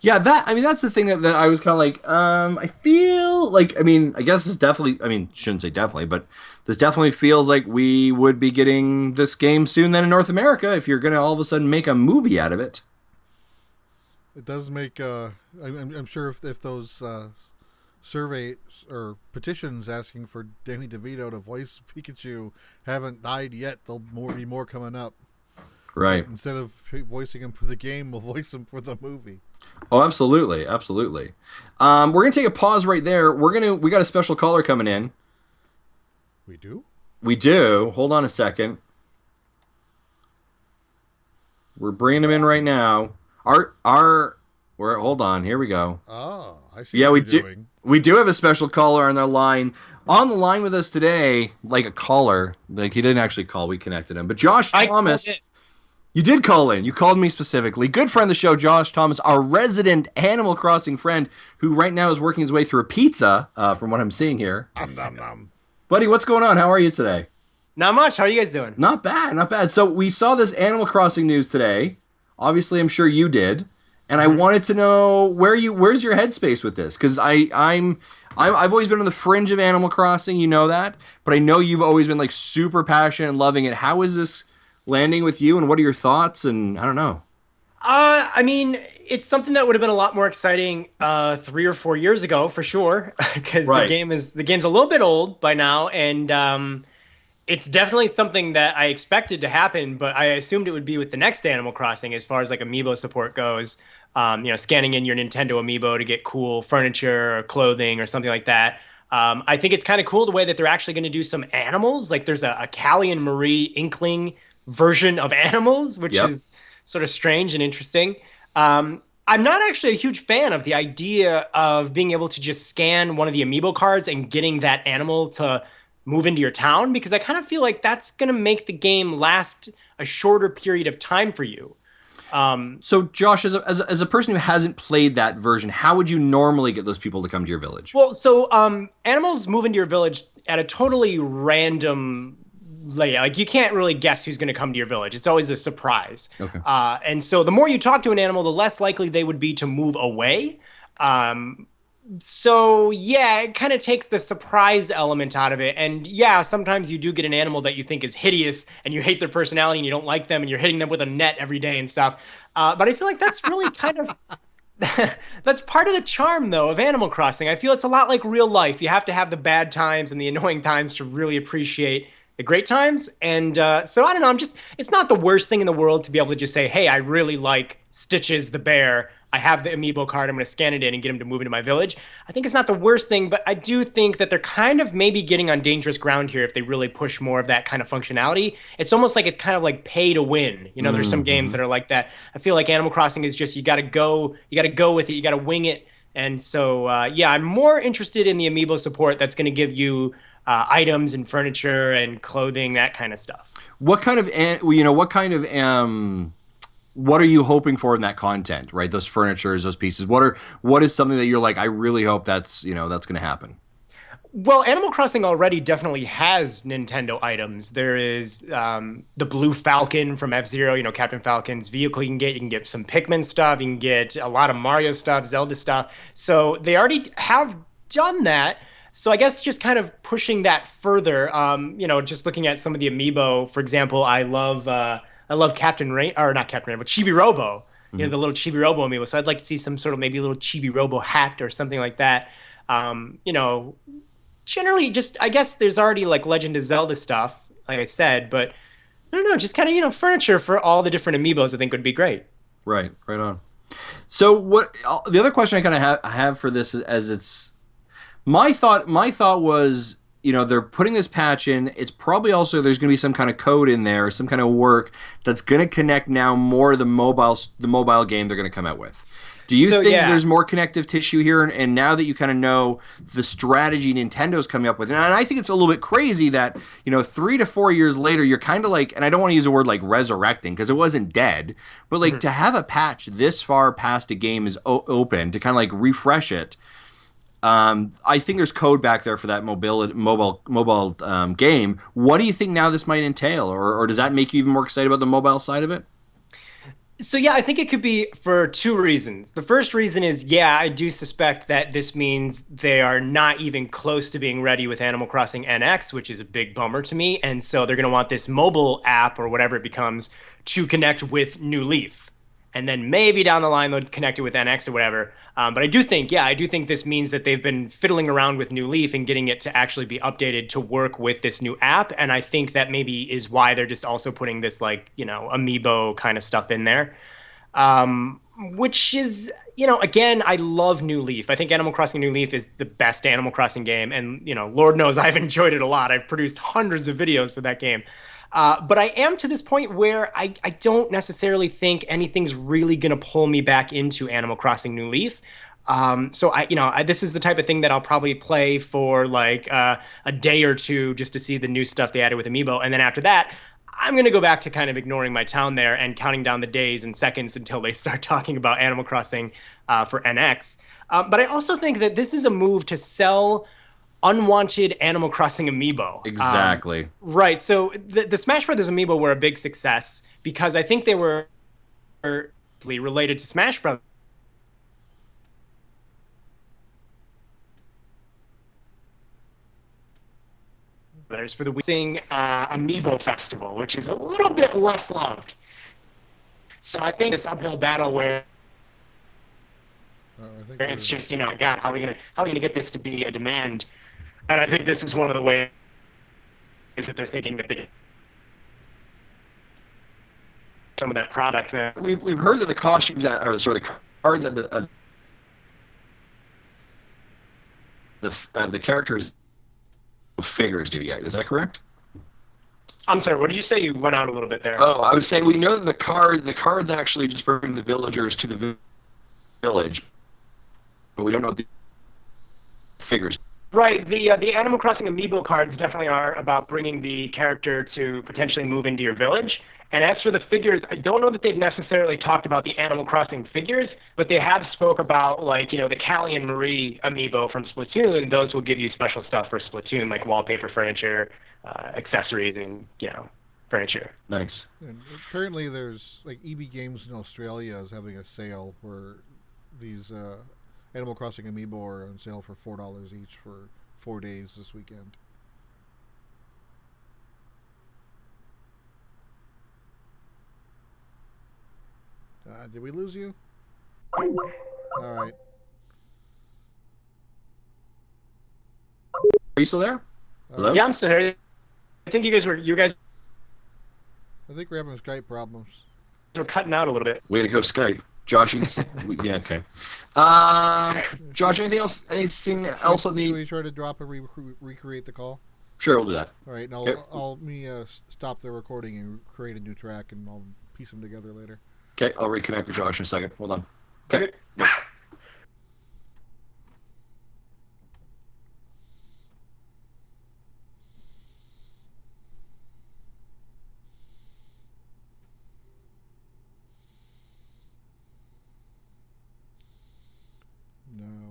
Yeah, that's the thing that I was kind of like, I feel like, I guess this definitely, shouldn't say definitely, but this definitely feels like we would be getting this game soon then in North America if you're going to all of a sudden make a movie out of it. It does make, I'm sure if those surveys or petitions asking for Danny DeVito to voice Pikachu haven't died yet, there'll be more coming up. Right. Instead of voicing him for the game, we'll voice him for the movie. Oh, absolutely. We're going to take a pause right there. We got a special caller coming in. We do? We do. Hold on a second. We're bringing him in right now. Hold on. Here we go. Oh, I see. Yeah, what we you're do. Doing. We do have a special caller on the line. On the line with us today, like a caller. Like he didn't actually call. We connected him. But Josh Thomas. You did call in. You called me specifically. Good friend of the show, Josh Thomas, our resident Animal Crossing friend, who right now is working his way through a pizza, from what I'm seeing here. Buddy, what's going on? How are you today? Not much. How are you guys doing? Not bad. So we saw this Animal Crossing news today Obviously, I'm sure you did, and I wanted to know where's your headspace with this? Because I've always been on the fringe of Animal Crossing, you know that, but I know you've always been like super passionate and loving it. How is this landing with you, and what are your thoughts? And I don't know. I mean, it's something that would have been a lot more exciting 3 or 4 years ago for sure, because Right. the game's a little bit old by now, and it's definitely something that I expected to happen, but I assumed it would be with the next Animal Crossing as far as like amiibo support goes. Scanning in your Nintendo amiibo to get cool furniture or clothing or something like that. I think it's kind of cool the way that they're actually going to do some animals. Like there's a Callie and Marie Inkling version of animals, which Yep. is sort of strange and interesting. I'm not actually a huge fan of the idea of being able to just scan one of the amiibo cards and getting that animal to move into your town because I kind of feel like that's going to make the game last a shorter period of time for you. So, Josh, as a person who hasn't played that version, how would you normally get those people to come to your village? Well, so animals move into your village at a totally random layout. Like you can't really guess who's going to come to your village. It's always a surprise. Okay. And so the more you talk to an animal, the less likely they would be to move away. So yeah, it kind of takes the surprise element out of it. And yeah, sometimes you do get an animal that you think is hideous and you hate their personality and you don't like them and you're hitting them with a net every day and stuff. But I feel like that's really kind of that's part of the charm though of Animal Crossing. I feel it's a lot like real life. You have to have the bad times and the annoying times to really appreciate the great times. And so I don't know, it's not the worst thing in the world to be able to just say, hey, I really like Stitches the bear. I have the amiibo card. I'm going to scan it in and get him to move into my village. I think it's not the worst thing, but I do think that they're kind of maybe getting on dangerous ground here if they really push more of that kind of functionality. It's almost like it's kind of like pay to win. You know, there's some games that are like that. I feel like Animal Crossing is just you got to go with it, you got to wing it. And so yeah, I'm more interested in the amiibo support that's going to give you items and furniture and clothing, that kind of stuff. What kind of what are you hoping for in that content, right? Those furnitures, those pieces. What is something that you're like, I really hope that's going to happen? Well, Animal Crossing already definitely has Nintendo items. There is the Blue Falcon from F-Zero, Captain Falcon's vehicle you can get. You can get some Pikmin stuff. You can get a lot of Mario stuff, Zelda stuff. So they already have done that. So I guess just kind of pushing that further, just looking at some of the amiibo, for example, I love Captain Rain, or not Captain Rain, but Chibi Robo, the little Chibi Robo amiibo. So I'd like to see some sort of maybe a little Chibi Robo hat or something like that. Generally just, I guess there's already like Legend of Zelda stuff, like I said, but I don't know, just kind of, furniture for all the different amiibos I think would be great. Right on. So what the other question I kind of have for this is, as it's my thought was, they're putting this patch in. It's probably also there's going to be some kind of code in there, some kind of work that's going to connect now more to the mobile game they're going to come out with. Do you think there's more connective tissue here? And now that you kind of know the strategy Nintendo's coming up with, and I think it's a little bit crazy that 3 to 4 years later you're kind of like, and I don't want to use a word like resurrecting because it wasn't dead, but like to have a patch this far past a game is open to kind of like refresh it. I think there's code back there for that mobile game. What do you think now this might entail, or does that make you even more excited about the mobile side of it? So yeah, I think it could be for two reasons. The first reason is, yeah, I do suspect that this means they are not even close to being ready with Animal Crossing NX, which is a big bummer to me. And so they're going to want this mobile app or whatever it becomes to connect with New Leaf. And then maybe down the line they'll connect it with NX or whatever. But I do think this means that they've been fiddling around with New Leaf and getting it to actually be updated to work with this new app. And I think that maybe is why they're just also putting this amiibo kind of stuff in there. Which is, again, I love New Leaf. I think Animal Crossing New Leaf is the best Animal Crossing game. And, Lord knows I've enjoyed it a lot. I've produced hundreds of videos for that game. But I am to this point where I don't necessarily think anything's really going to pull me back into Animal Crossing New Leaf. So this is the type of thing that I'll probably play for like a day or two just to see the new stuff they added with Amiibo. And then after that, I'm going to go back to kind of ignoring my town there and counting down the days and seconds until they start talking about Animal Crossing for NX. But I also think that this is a move to sell unwanted Animal Crossing amiibo. Exactly. Right. So the Smash Brothers amiibo were a big success because I think they were related to Smash Brothers. For the Amiibo Festival, which is a little bit less loved. So I think this uphill battle where it's just, God, how are we gonna get this to be a demand? And I think this is one of the ways that they're thinking that they some of that product there. We've heard that the costumes that are sort of cards and the characters figures do yet. Is that correct? I'm sorry, what did you say? You went out a little bit there. Oh, I was saying we know that the cards actually just bring the villagers to the village, but we don't know the figures. Right, the Animal Crossing Amiibo cards definitely are about bringing the character to potentially move into your village. And as for the figures, I don't know that they've necessarily talked about the Animal Crossing figures, but they have spoke about, like, the Callie and Marie Amiibo from Splatoon. Those will give you special stuff for Splatoon, like wallpaper, furniture, accessories, and, furniture. Nice. And apparently there's, like, EB Games in Australia is having a sale where these Animal Crossing Amiibo are on sale for $4 each for 4 days this weekend. Did we lose you? All right. Are you still there? Hello? Yeah, I'm still here. I think you guys were I think we're having Skype problems. cutting out a little bit. Way to go, Skype. Josh, yeah, okay. Josh, anything else? Anything else on Should the? we try to drop and recreate the call? Sure, we'll do that. All right, and Okay. I'll stop the recording and create a new track, and I'll piece them together later. Okay, I'll reconnect with Josh in a second. Hold on. Okay. No,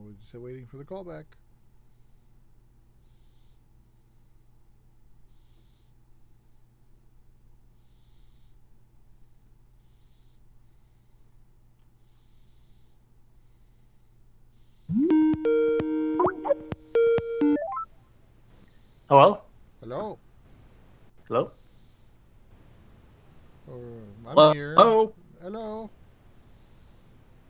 we're just waiting for the call back. Hello? Hello. Hello? I'm here. Hello. Hello.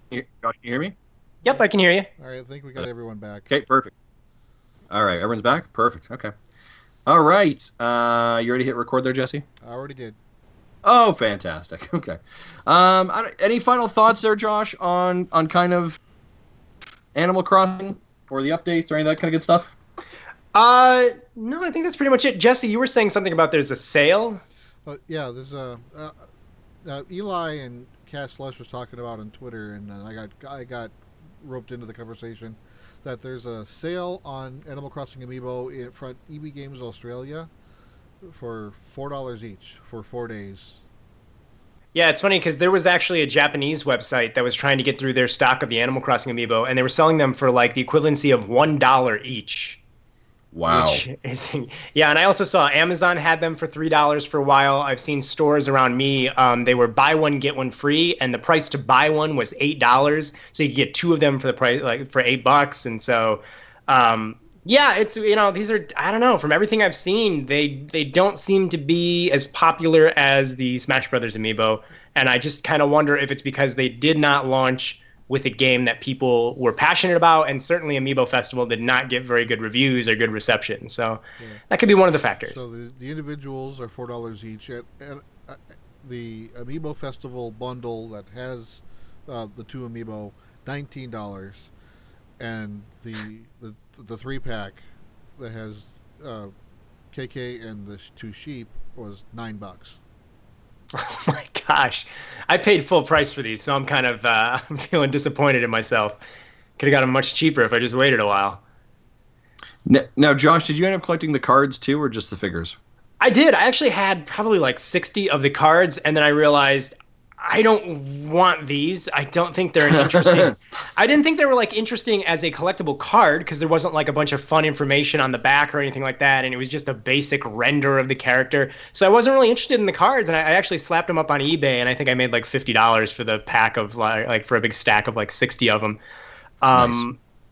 Josh, can you hear me? Yep, I can hear you. All right, I think we got everyone back. Okay, perfect. All right, everyone's back? Perfect, okay. All right, you ready to hit record there, Jesse? I already did. Oh, fantastic. Okay. Any final thoughts there, Josh, on kind of Animal Crossing or the updates or any of that kind of good stuff? No, I think that's pretty much it. Jesse, you were saying something about there's a sale. Yeah, there's Eli and Cass Slush was talking about on Twitter, and I got roped into the conversation that there's a sale on Animal Crossing Amiibo in front EB Games Australia for $4 each for 4 days. Yeah, it's funny because there was actually a Japanese website that was trying to get through their stock of the Animal Crossing Amiibo, and they were selling them for like the equivalency of $1 each. Wow. Which is, yeah, and I also saw Amazon had them for $3 for a while. I've seen stores around me. They were buy one get one free, and the price to buy one was $8, so you could get two of them for the price, like for $8. And so, yeah, it's these are, I don't know, from everything I've seen, they don't seem to be as popular as the Smash Brothers Amiibo, and I just kind of wonder if it's because they did not launch with a game that people were passionate about, and certainly Amiibo Festival did not get very good reviews or good reception. So that could be one of the factors. So the individuals are $4 each. And the Amiibo Festival bundle that has the two Amiibo, $19, and the 3-pack that has KK and the two sheep was $9. Oh my gosh, I paid full price for these, so I'm kind of I'm feeling disappointed in myself. Could have got them much cheaper if I just waited a while. Now, Josh, did you end up collecting the cards too, or just the figures? I did. I actually had probably like 60 of the cards, and then I realized I don't want these. I don't think they're interesting. I didn't think they were like interesting as a collectible card because there wasn't like a bunch of fun information on the back or anything like that, and it was just a basic render of the character. So I wasn't really interested in the cards, and I actually slapped them up on eBay, and I think I made like $50 for the pack of like for a big stack of like 60 of them. Nice.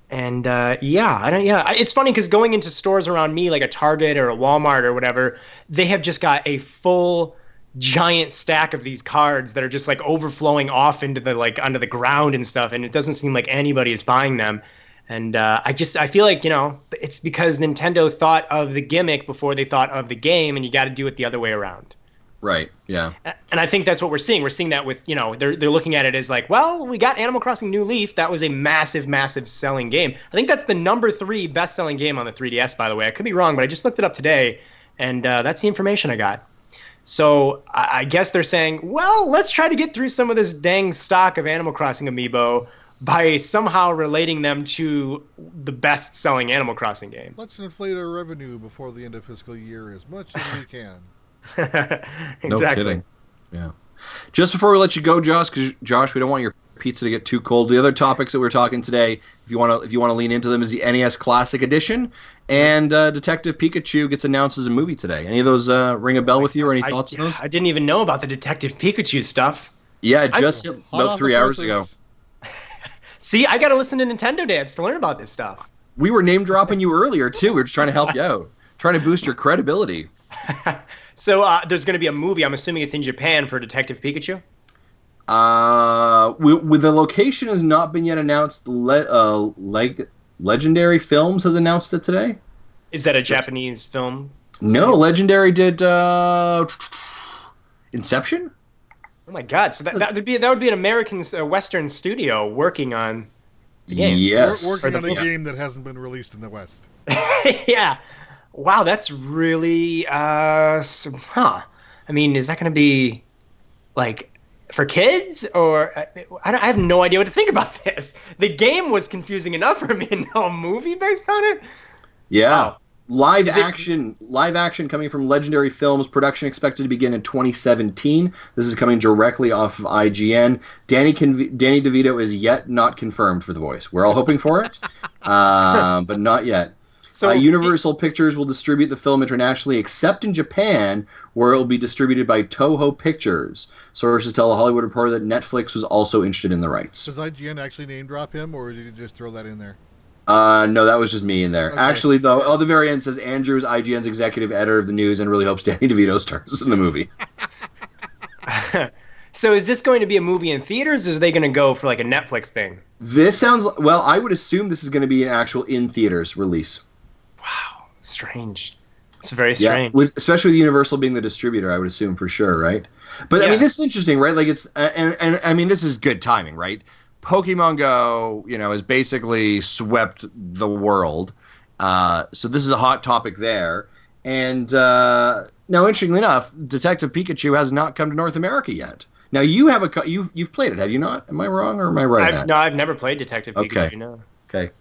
And it's funny because going into stores around me, like a Target or a Walmart or whatever, they have just got a full giant stack of these cards that are just like overflowing off into the like onto the ground and stuff, and it doesn't seem like anybody is buying them. And I feel like, it's because Nintendo thought of the gimmick before they thought of the game, and you got to do it the other way around. Right. Yeah. And I think that's what we're seeing. We're seeing that with, they're looking at it as like, well, we got Animal Crossing New Leaf. That was a massive, massive selling game. I think that's the number 3 best-selling game on the 3DS, by the way. I could be wrong, but I just looked it up today, and that's the information I got. So I guess they're saying, well, let's try to get through some of this dang stock of Animal Crossing amiibo by somehow relating them to the best-selling Animal Crossing game. Let's inflate our revenue before the end of fiscal year as much as we can. Exactly. No kidding. Yeah. Just before we let you go, Josh, because Josh, we don't want your pizza to get too cold. The other topics that we're talking today, if you want to lean into them, is the NES Classic Edition and Detective Pikachu gets announced as a movie today. Any of those ring a bell with you, or any thoughts on those? I didn't even know about the Detective Pikachu stuff. Yeah, just about 3 hours ago. See, I got to listen to Nintendo Dance to learn about this stuff. We were name dropping you earlier too. We were just trying to help you out, trying to boost your credibility. So there's going to be a movie. I'm assuming it's in Japan for Detective Pikachu. With the location has not been yet announced. Legendary Films has announced it today. Is that a Japanese film? No, Legendary did Inception. Oh my God! So that would be an American Western studio working on the game. Yes, Working on a game that hasn't been released in the West. Yeah. Wow, that's really I mean, is that going to be like for kids, or I have no idea what to think about this. The game was confusing enough for me, and now a movie based on it. Yeah. Wow. Live action coming from Legendary Films. Production expected to begin in 2017. This is coming directly off of IGN. Danny DeVito is yet not confirmed for the voice. We're all hoping for it, but not yet. So Universal Pictures will distribute the film internationally, except in Japan, where it will be distributed by Toho Pictures. Sources tell The Hollywood Reporter that Netflix was also interested in the rights. Does IGN actually name drop him, or did you just throw that in there? No, that was just me in there. Okay. Actually, though, the very end says Andrew is IGN's executive editor of the news and really hopes Danny DeVito stars in the movie. So is this going to be a movie in theaters, or is they going to go for like a Netflix thing? This sounds... Well, I would assume this is going to be an actual in-theaters release. Wow, strange. It's very strange. Yeah, especially with Universal being the distributor, I would assume for sure, right? But I mean, this is interesting, right? Like it's and I mean, this is good timing, right? Pokemon Go, has basically swept the world. So this is a hot topic there. And now, interestingly enough, Detective Pikachu has not come to North America yet. Now you have you've played it, have you not? Am I wrong or am I right? No, I've never played Detective Pikachu. No. Okay.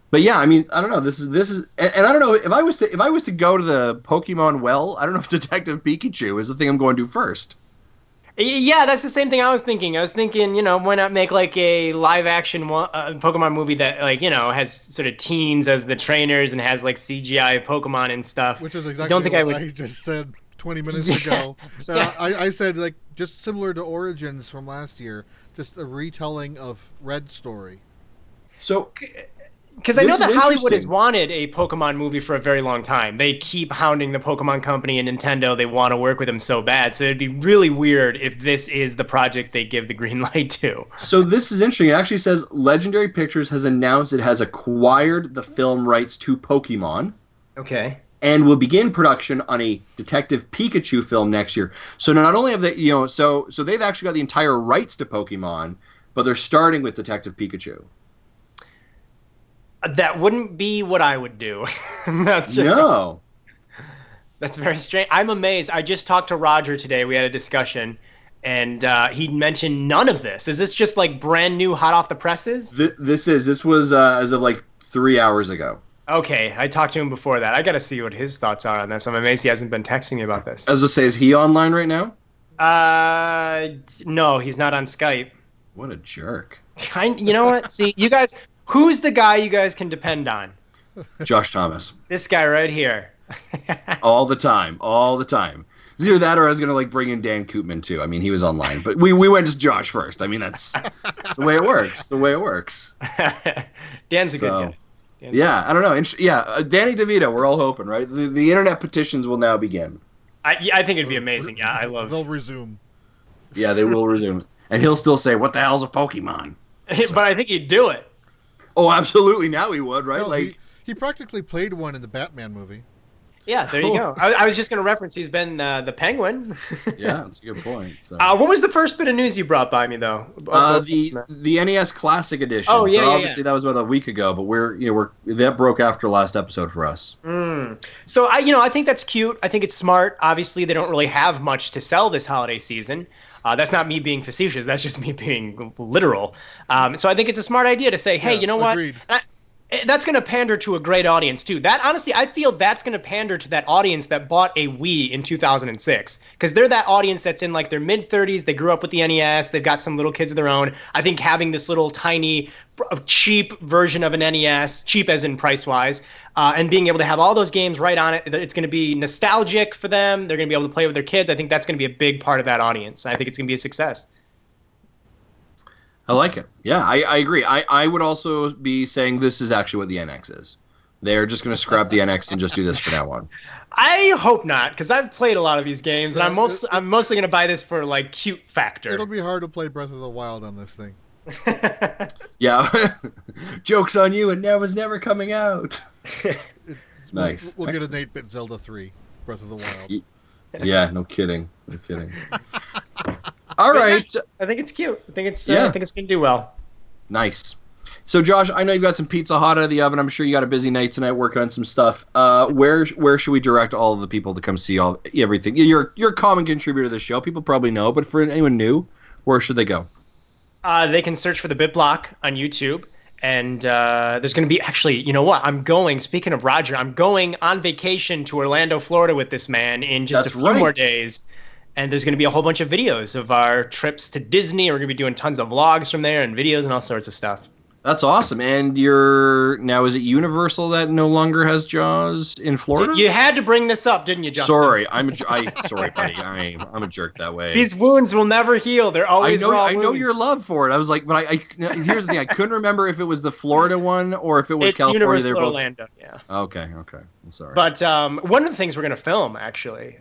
But yeah, I mean, I don't know. This is, and I don't know if I was to go to the Pokemon well, I don't know if Detective Pikachu is the thing I'm going to do first. Yeah, that's the same thing I was thinking. I was thinking, why not make like a live action Pokemon movie that has sort of teens as the trainers and has like CGI Pokemon and stuff. Which is exactly I just said 20 minutes ago. I said like just similar to Origins from last year, just a retelling of Red's story. So. Because I know that Hollywood has wanted a Pokemon movie for a very long time. They keep hounding the Pokemon Company and Nintendo. They want to work with them so bad. So it'd be really weird if this is the project they give the green light to. So this is interesting. It actually says Legendary Pictures has announced it has acquired the film rights to Pokemon. Okay. And will begin production on a Detective Pikachu film next year. So not only have they, so they've actually got the entire rights to Pokemon, but they're starting with Detective Pikachu. That wouldn't be what I would do. That's very strange. I'm amazed. I just talked to Roger today. We had a discussion, and he mentioned none of this. Is this just like brand new, hot off the presses? This was as of like 3 hours ago. Okay, I talked to him before that. I got to see what his thoughts are on this. I'm amazed he hasn't been texting me about this. As I say, is he online right now? No, he's not on Skype. What a jerk. You know what? See, you guys, who's the guy you guys can depend on? Josh Thomas. This guy right here. All the time. It's either that or I was gonna bring in Dan Koopman too. I mean, he was online, but we went to Josh first. I mean, that's the way it works. Dan's a good guy. Yeah, I don't know. Danny DeVito. We're all hoping, right? The internet petitions will now begin. I think it'd be amazing. Yeah, I love. They'll resume. Yeah, they will resume, and he'll still say, "What the hell's a Pokemon?" But I think he'd do it. Oh, absolutely. Now he would, right? No, he practically played one in the Batman movie. Yeah, there you go. I was just going to reference he's been the Penguin. Yeah, that's a good point. So. What was the first bit of news you brought by me, though? The NES Classic Edition. Oh, yeah, so yeah, obviously that was about a week ago, but that broke after last episode for us. So I think that's cute. I think it's smart. Obviously, they don't really have much to sell this holiday season. That's not me being facetious. That's just me being literal. So I think it's a smart idea to say, hey, you know what? That's going to pander to a great audience, too. Honestly, I feel that's going to pander to that audience that bought a Wii in 2006. Because they're that audience that's in their mid-30s. They grew up with the NES. They've got some little kids of their own. I think having this little tiny, cheap version of an NES, cheap as in price-wise, and being able to have all those games right on it, it's going to be nostalgic for them. They're going to be able to play with their kids. I think that's going to be a big part of that audience. I think it's going to be a success. I like it. Yeah, I agree. I would also be saying this is actually what the NX is. They're just going to scrap the NX and just do this from now on. I hope not, because I've played a lot of these games, and I'm mostly going to buy this for cute factor. It'll be hard to play Breath of the Wild on this thing. Yeah, joke's on you. It was never coming out. Nice. We'll get an 8-bit Zelda 3, Breath of the Wild. Yeah, no kidding. All right. I think it's cute. I think it's going to do well. Nice. So, Josh, I know you've got some pizza hot out of the oven. I'm sure you got a busy night tonight working on some stuff. Where should we direct all of the people to come see everything? You're a common contributor to the show. People probably know, but for anyone new, where should they go? They can search for the BitBlock on YouTube. And there's going to be you know what? Speaking of Roger, I'm going on vacation to Orlando, Florida with this man in just a few more days. And there's going to be a whole bunch of videos of our trips to Disney. We're going to be doing tons of vlogs from there and videos and all sorts of stuff. That's awesome. And is it Universal that no longer has Jaws in Florida? You had to bring this up, didn't you, Justin? Sorry, sorry, buddy. I'm a jerk that way. These wounds will never heal. They're always raw wounds. I know your love for it. I was like, but here's the thing. I couldn't remember if it was the Florida one or if it was California. Universal Orlando, yeah. Okay. I'm sorry. But one of the things we're going to film, actually,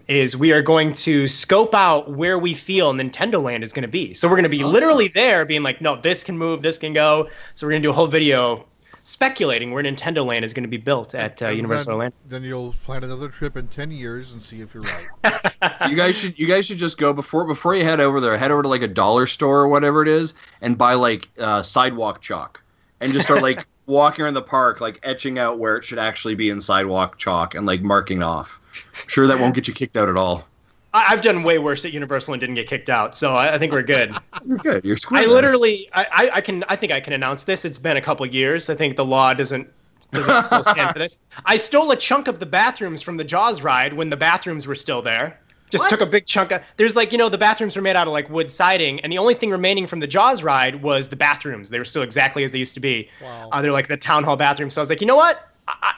is we are going to scope out where we feel Nintendo Land is going to be. So we're going to be literally there being like, no, this can move, this can go. So we're going to do a whole video speculating where Nintendo Land is going to be built at Universal Orlando. Then you'll plan another trip in 10 years and see if you're right. You guys should just go before you head over there. Head over to a dollar store or whatever it is and buy sidewalk chalk and just start walking around the park etching out where it should actually be in sidewalk chalk and marking off. Sure, that won't get you kicked out at all. I've done way worse at Universal and didn't get kicked out, so I think we're good. You're good. You're square. I think I can announce this. It's been a couple of years. I think the law doesn't still stand for this. I stole a chunk of the bathrooms from the Jaws ride when the bathrooms were still there. Just took a big chunk of. There's the bathrooms were made out of wood siding, and the only thing remaining from the Jaws ride was the bathrooms. They were still exactly as they used to be. Wow. They're the town hall bathrooms. So I was like, you know what?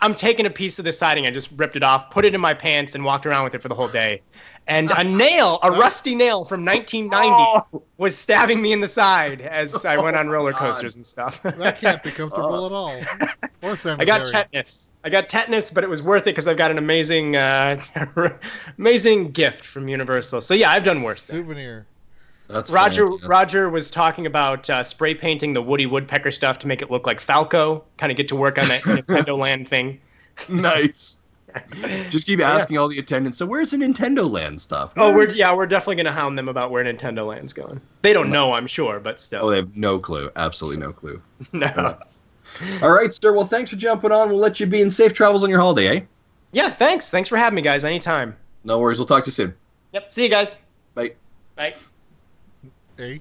I'm taking a piece of this siding. I just ripped it off, put it in my pants, and walked around with it for the whole day. And a rusty nail from 1990 was stabbing me in the side as I went on roller coasters and stuff. That can't be comfortable at all. Or I got tetanus, but it was worth it because I've got an amazing gift from Universal. So yeah, I've done worse. Souvenir. That's Roger was talking about spray painting the Woody Woodpecker stuff to make it look like Falco. Kind of get to work on that Nintendo Land thing. Nice. Just keep asking all the attendants. So where's the Nintendo Land stuff? We're definitely gonna hound them about where Nintendo Land's going. They don't know, I'm sure, but still. Oh, they have no clue. Absolutely no clue. No. All right, sir. Well, thanks for jumping on. We'll let you be in safe travels on your holiday, eh? Yeah, thanks. Thanks for having me, guys. Anytime. No worries. We'll talk to you soon. Yep. See you guys. Bye. Bye. Hey.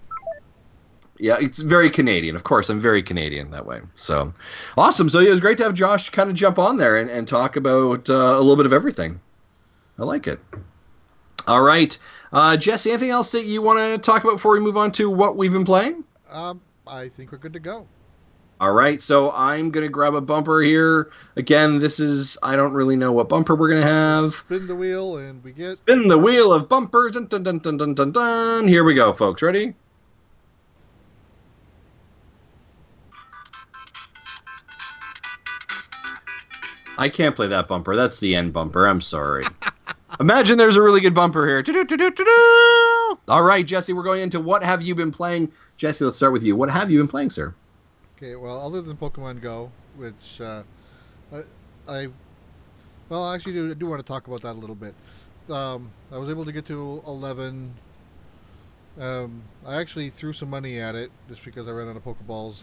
Yeah, it's very Canadian. Of course, I'm very Canadian that way. So, awesome. So it was great to have Josh kind of jump on there and talk about a little bit of everything. I like it. All right. Jesse, anything else that you want to talk about before we move on to what we've been playing? I think we're good to go. All right, so I'm going to grab a bumper here. Again, I don't really know what bumper we're going to have. Spin the wheel and we get... Spin the wheel of bumpers. Dun, dun, dun, dun, dun, dun, dun. Here we go, folks. Ready? I can't play that bumper. That's the end bumper. I'm sorry. Imagine there's a really good bumper here. All right, Jesse, we're going into what have you been playing. Jesse, let's start with you. What have you been playing, sir? Okay, well, other than Pokemon Go, which I do want to talk about that a little bit. I was able to get to 11. I actually threw some money at it just because I ran out of Pokeballs.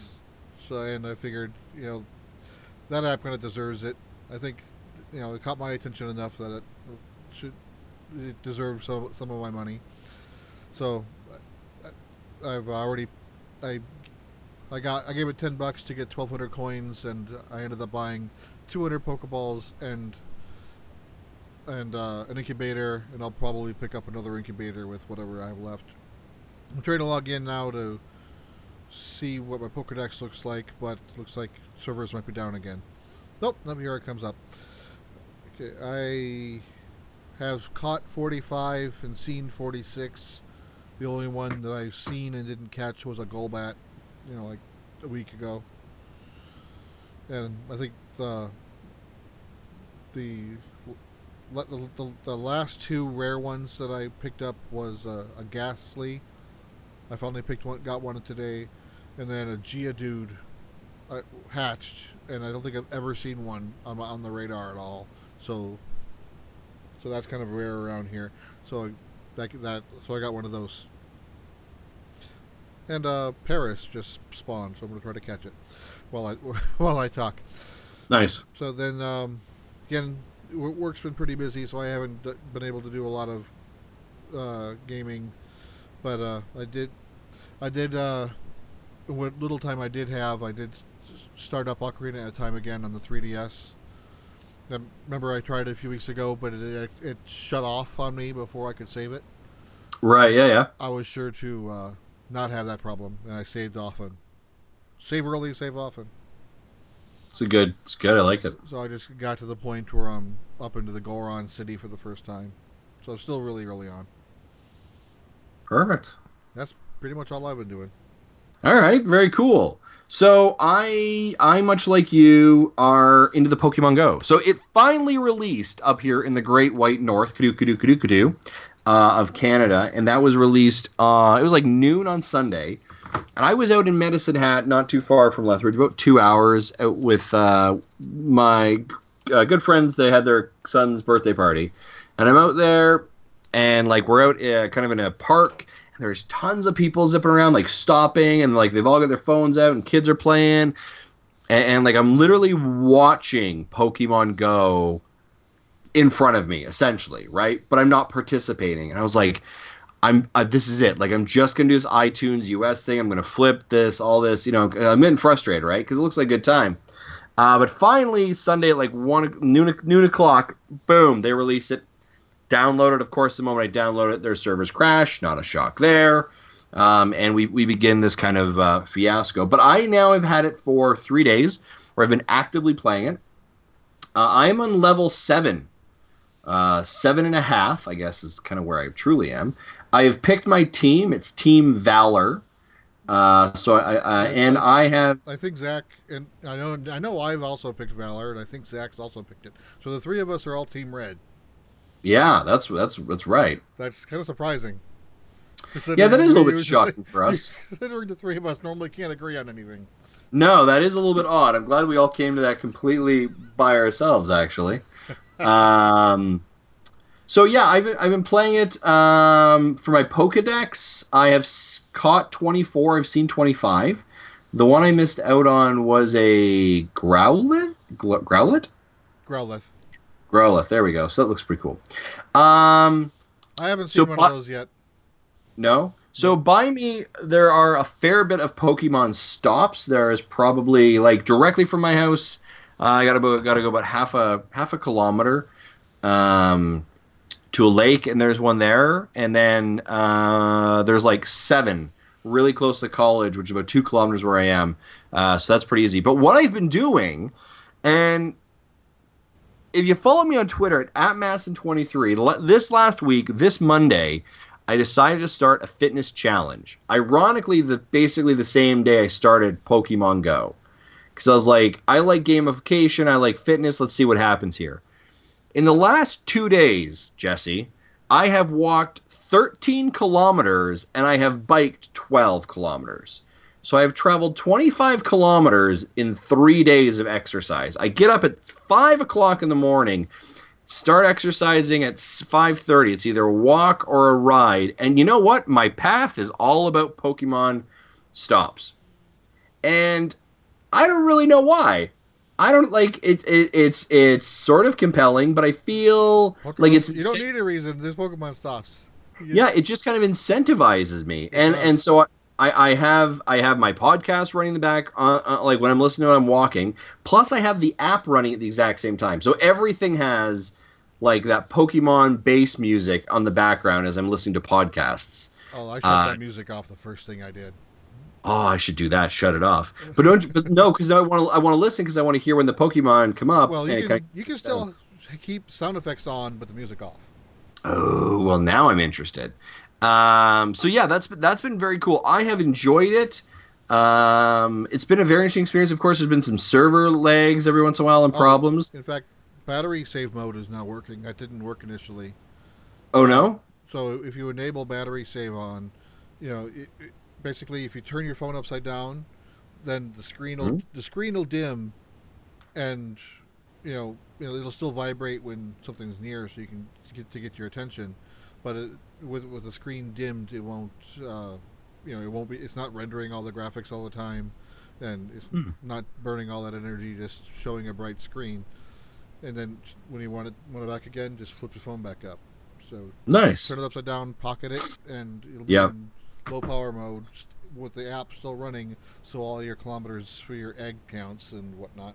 And I figured, that app kind of deserves it. I think, it caught my attention enough that it deserves some of my money. So I gave it $10 to get 1,200 coins, and I ended up buying 200 Pokeballs and an incubator, and I'll probably pick up another incubator with whatever I have left. I'm trying to log in now to see what my Pokedex looks like, but it looks like servers might be down again. Nope, here it comes up. Okay, I have caught 45 and seen 46. The only one that I've seen and didn't catch was a Golbat, like a week ago. And I think the last two rare ones that I picked up was a Ghastly. I finally got one today, and then a Geodude hatched, and I don't think I've ever seen one on the radar at all. So that's kind of rare around here. So I got one of those. And Paris just spawned, so I'm gonna try to catch it while I talk. Nice. So then again, work's been pretty busy, so I haven't been able to do a lot of gaming. But I did what little time I did have, I did start up Ocarina of Time again on the 3DS. I remember I tried it a few weeks ago, but it shut off on me before I could save it. Right, yeah. I was sure to not have that problem, and I saved often. Save early, save often. It's good. I like it. So I just got to the point where I'm up into the Goron City for the first time. So still really early on. Perfect. That's pretty much all I've been doing. All right, very cool. So I much like you are into the Pokemon Go. So it finally released up here in the Great White North, Kadoo, of Canada, and that was released. It was like noon on Sunday, and I was out in Medicine Hat, not too far from Lethbridge, about 2 hours, out with my good friends. They had their son's birthday party, and I'm out there, and like we're out kind of in a park. There's tons of people zipping around, like stopping, and like they've all got their phones out, and kids are playing, and like I'm literally watching Pokemon Go in front of me, essentially, right? But I'm not participating, and I was like, this is it. Like I'm just gonna do this iTunes US thing. I'm gonna flip this, all this, I'm getting frustrated, right? Because it looks like a good time. But finally, Sunday at like noon o'clock, boom, they release it. Download it. Of course, the moment I download it, their servers crash. Not a shock there. And we begin this kind of fiasco. But I now have had it for 3 days where I've been actively playing it. I am on level 7. 7.5, I guess, is kind of where I truly am. I have picked my team. It's Team Valor. I think Zach, and I know I've also picked Valor, and I think Zach's also picked it. So the three of us are all Team Red. Yeah, that's right. That's kind of surprising. Yeah, that is a little bit shocking for us. Considering the three of us normally can't agree on anything. No, that is a little bit odd. I'm glad we all came to that completely by ourselves, actually. So yeah, I've been playing it for my Pokedex. I have caught 24. I've seen 25. The one I missed out on was a Growlithe. Growlithe, there we go. So that looks pretty cool. I haven't seen one of those yet. No? So by me, there are a fair bit of Pokemon stops. There is probably, like, directly from my house, I gotta go about half a kilometer to a lake, and there's one there, and then there's like 7 really close to college, which is about 2 kilometers where I am. So that's pretty easy. But what I've been doing, and if you follow me on Twitter at Masson23, this last week, this Monday, I decided to start a fitness challenge. Ironically, basically the same day I started Pokemon Go. Because I was like, I like gamification, I like fitness, let's see what happens here. In the last 2 days, Jesse, I have walked 13 kilometers and I have biked 12 kilometers. So I have traveled 25 kilometers in 3 days of exercise. I get up at 5 o'clock in the morning, start exercising at 5:30. It's either a walk or a ride. And you know what? My path is all about Pokemon stops. And I don't really know why. I don't like it. It's sort of compelling, but I feel Pokemon, like it's you don't need a reason. There's Pokemon stops. Yeah, it just kind of incentivizes me, and so I have my podcast running in the back, like when I'm listening to it, I'm walking. Plus, I have the app running at the exact same time, so everything has like that Pokemon bass music on the background as I'm listening to podcasts. Oh, I shut that music off the first thing I did. Oh, I should do that. Shut it off. But don't. But no, because I want to listen because I want to hear when the Pokemon come up. Well, you can still keep sound effects on, but the music off. Oh, well, now I'm interested. So yeah, that's been very cool. I have enjoyed it. It's been a very interesting experience. Of course, there's been some server lags every once in a while and problems. In fact, battery save mode is now working. That didn't work initially. Oh no? So if you enable battery save on, basically if you turn your phone upside down, then the screen will dim, and it'll still vibrate when something's near, so you can get your attention. But with the screen dimmed, it won't. It won't be. It's not rendering all the graphics all the time, and it's not burning all that energy, just showing a bright screen. And then when you want it back again, just flip your phone back up. So nice. Turn it upside down, pocket it, and it'll be in low power mode with the app still running, so all your kilometers for your egg counts and whatnot.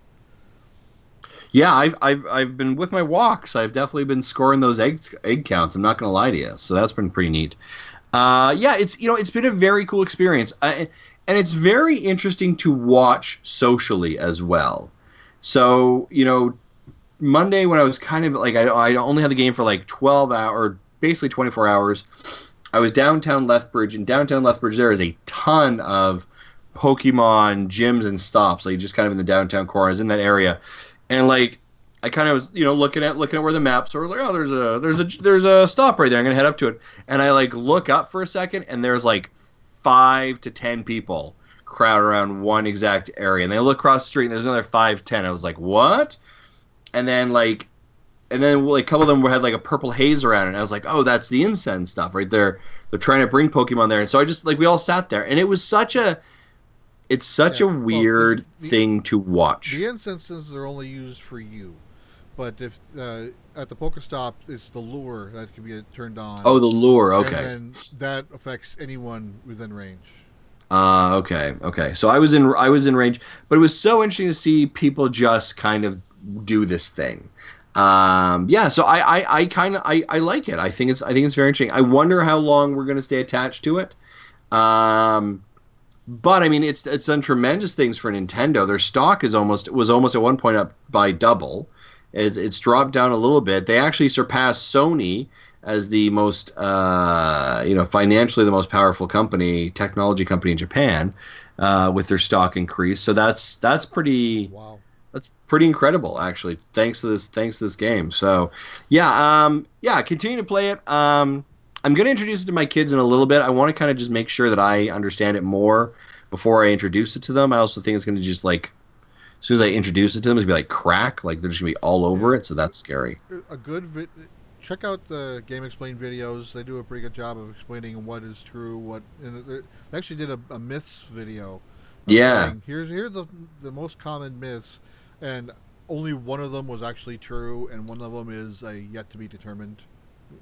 Yeah, I've been with my walks. I've definitely been scoring those egg counts. I'm not going to lie to you. So that's been pretty neat. It's been a very cool experience, and it's very interesting to watch socially as well. So Monday when I was kind of like I only had the game for like 12 hours, or basically 24 hours. I was downtown Lethbridge. In downtown Lethbridge, there is a ton of Pokemon gyms and stops. Like just kind of in the downtown core. I was in that area. And like, I kind of was, looking at where the maps were. Like, oh, there's a stop right there. I'm gonna head up to it. And I like look up for a second, and there's like 5 to 10 people crowd around one exact area. And they look across the street, and there's another 5, 10. I was like, what? And then a couple of them had like a purple haze around it. And I was like, oh, that's the incense stuff right there. They're trying to bring Pokemon there. And so I just we all sat there, and it was such a weird thing to watch. The incenses are only used for you, but if at the Pokestop, it's the lure that can be turned on. Oh, the lure. Okay. And then that affects anyone within range. Okay. So I was in range, but it was so interesting to see people just kind of do this thing. So I like it. I think it's very interesting. I wonder how long we're going to stay attached to it. But I mean, it's done tremendous things for Nintendo. Their stock was almost at one point up by double. It's dropped down a little bit. They actually surpassed Sony as the most, financially the most powerful technology company in Japan, with their stock increase. So that's pretty. Wow. That's pretty incredible, actually. Thanks to this game. So, continue to play it. I'm going to introduce it to my kids in a little bit. I want to kind of just make sure that I understand it more before I introduce it to them. I also think it's going to just as soon as I introduce it to them, it's going to be like crack. Like they're just going to be all over it. So that's scary. Check out the Game Explain videos. They do a pretty good job of explaining what is true. They actually did a myths video. Saying, here's the most common myths, and only one of them was actually true, and one of them is a yet to be determined.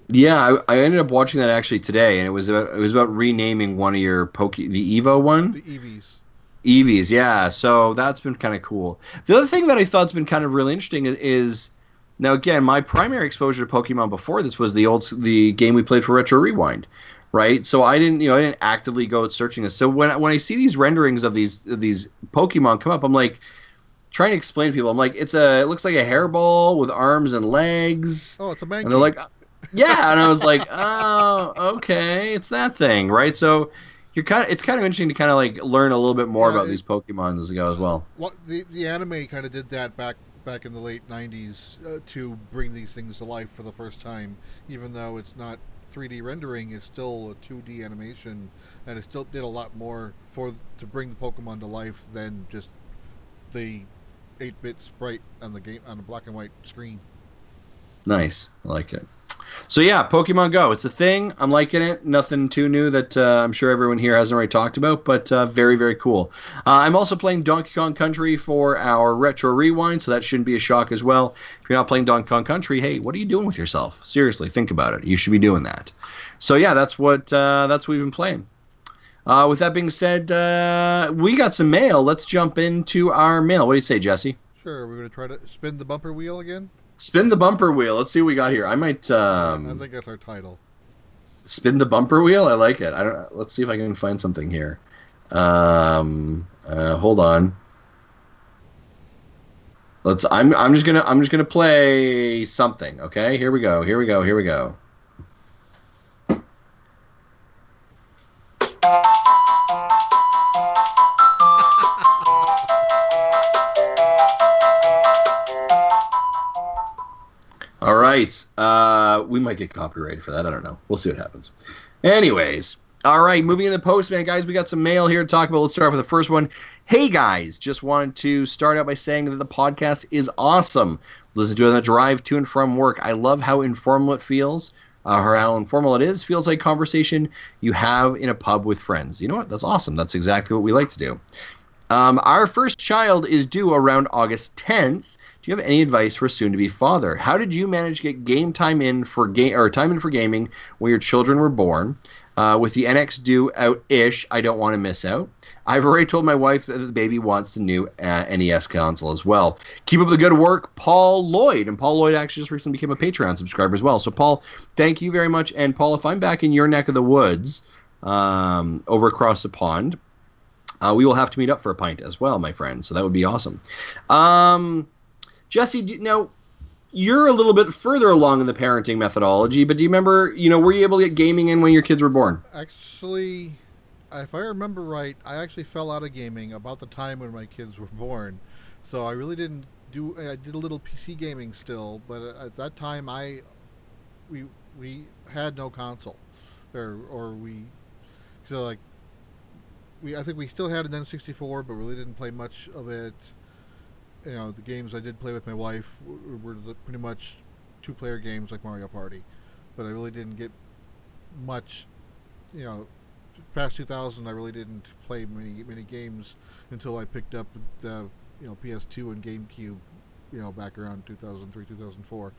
Yeah, I ended up watching that actually today, and it was about renaming one of your the Evo one. The Eevees. Eevees, yeah. So that's been kind of cool. The other thing that I thought's been kind of really interesting is Now, again, my primary exposure to Pokemon before this was the game we played for Retro Rewind, right? So I didn't actively go searching this. So when I see these renderings of these Pokemon come up, I'm like trying to explain to people. I'm like, it looks like a hairball with arms and legs. Oh, it's a Mankey. And they're like, yeah, and I was like, oh, okay, it's that thing, right? So it's kind of interesting to kind of like learn a little bit more about these Pokemon as we go as well. What the anime kind of did that back in the late 90s to bring these things to life for the first time, even though it's not 3D rendering, it's still a 2D animation, and it still did a lot more to bring the Pokemon to life than just the 8-bit sprite on the black and white screen. Nice, I like it. So yeah, Pokemon Go, it's a thing. I'm liking it. Nothing too new that I'm sure everyone here hasn't already talked about, but very, very cool. I'm also playing Donkey Kong Country for our Retro Rewind, so that shouldn't be a shock as well. If you're not playing Donkey Kong Country, hey, what are you doing with yourself? Seriously, think about it. You should be doing that. So yeah, that's what we've been playing. With that being said, we got some mail. Let's jump into our mail. What do you say, Jesse? Sure, we're going to try to spin the bumper wheel again? Spin the bumper wheel. Let's see what we got here. I might. I think that's our title. Spin the bumper wheel. I like it. Let's see if I can find something here. Hold on. I'm just gonna play something. Okay. Here we go. All right. We might get copyrighted for that. I don't know. We'll see what happens. Anyways. All right. Moving into the Postman, guys. We got some mail here to talk about. Let's start off with the first one. Hey, guys. Just wanted to start out by saying that the podcast is awesome. Listen to it on the drive to and from work. I love how informal it feels. Or how informal it is. Feels like conversation you have in a pub with friends. You know what? That's awesome. That's exactly what we like to do. Our first child is due around August 10th. Do you have any advice for a soon-to-be father? How did you manage to get time in for gaming when your children were born? With the NX due out-ish, I don't want to miss out. I've already told my wife that the baby wants the new NES console as well. Keep up the good work, Paul Lloyd. And Paul Lloyd actually just recently became a Patreon subscriber as well. So, Paul, thank you very much. And, Paul, if I'm back in your neck of the woods over across the pond, we will have to meet up for a pint as well, my friend. So that would be awesome. Jesse, now, you're a little bit further along in the parenting methodology, but do you remember, were you able to get gaming in when your kids were born? Actually, if I remember right, I actually fell out of gaming about the time when my kids were born. So I really didn't I did a little PC gaming still, but at that time we had no console. I think we still had an N64, but really didn't play much of it. The games I did play with my wife were pretty much two-player games like Mario Party, but I really didn't get much. Past 2000, I really didn't play many games until I picked up the PS2 and GameCube, back around 2003, 2004,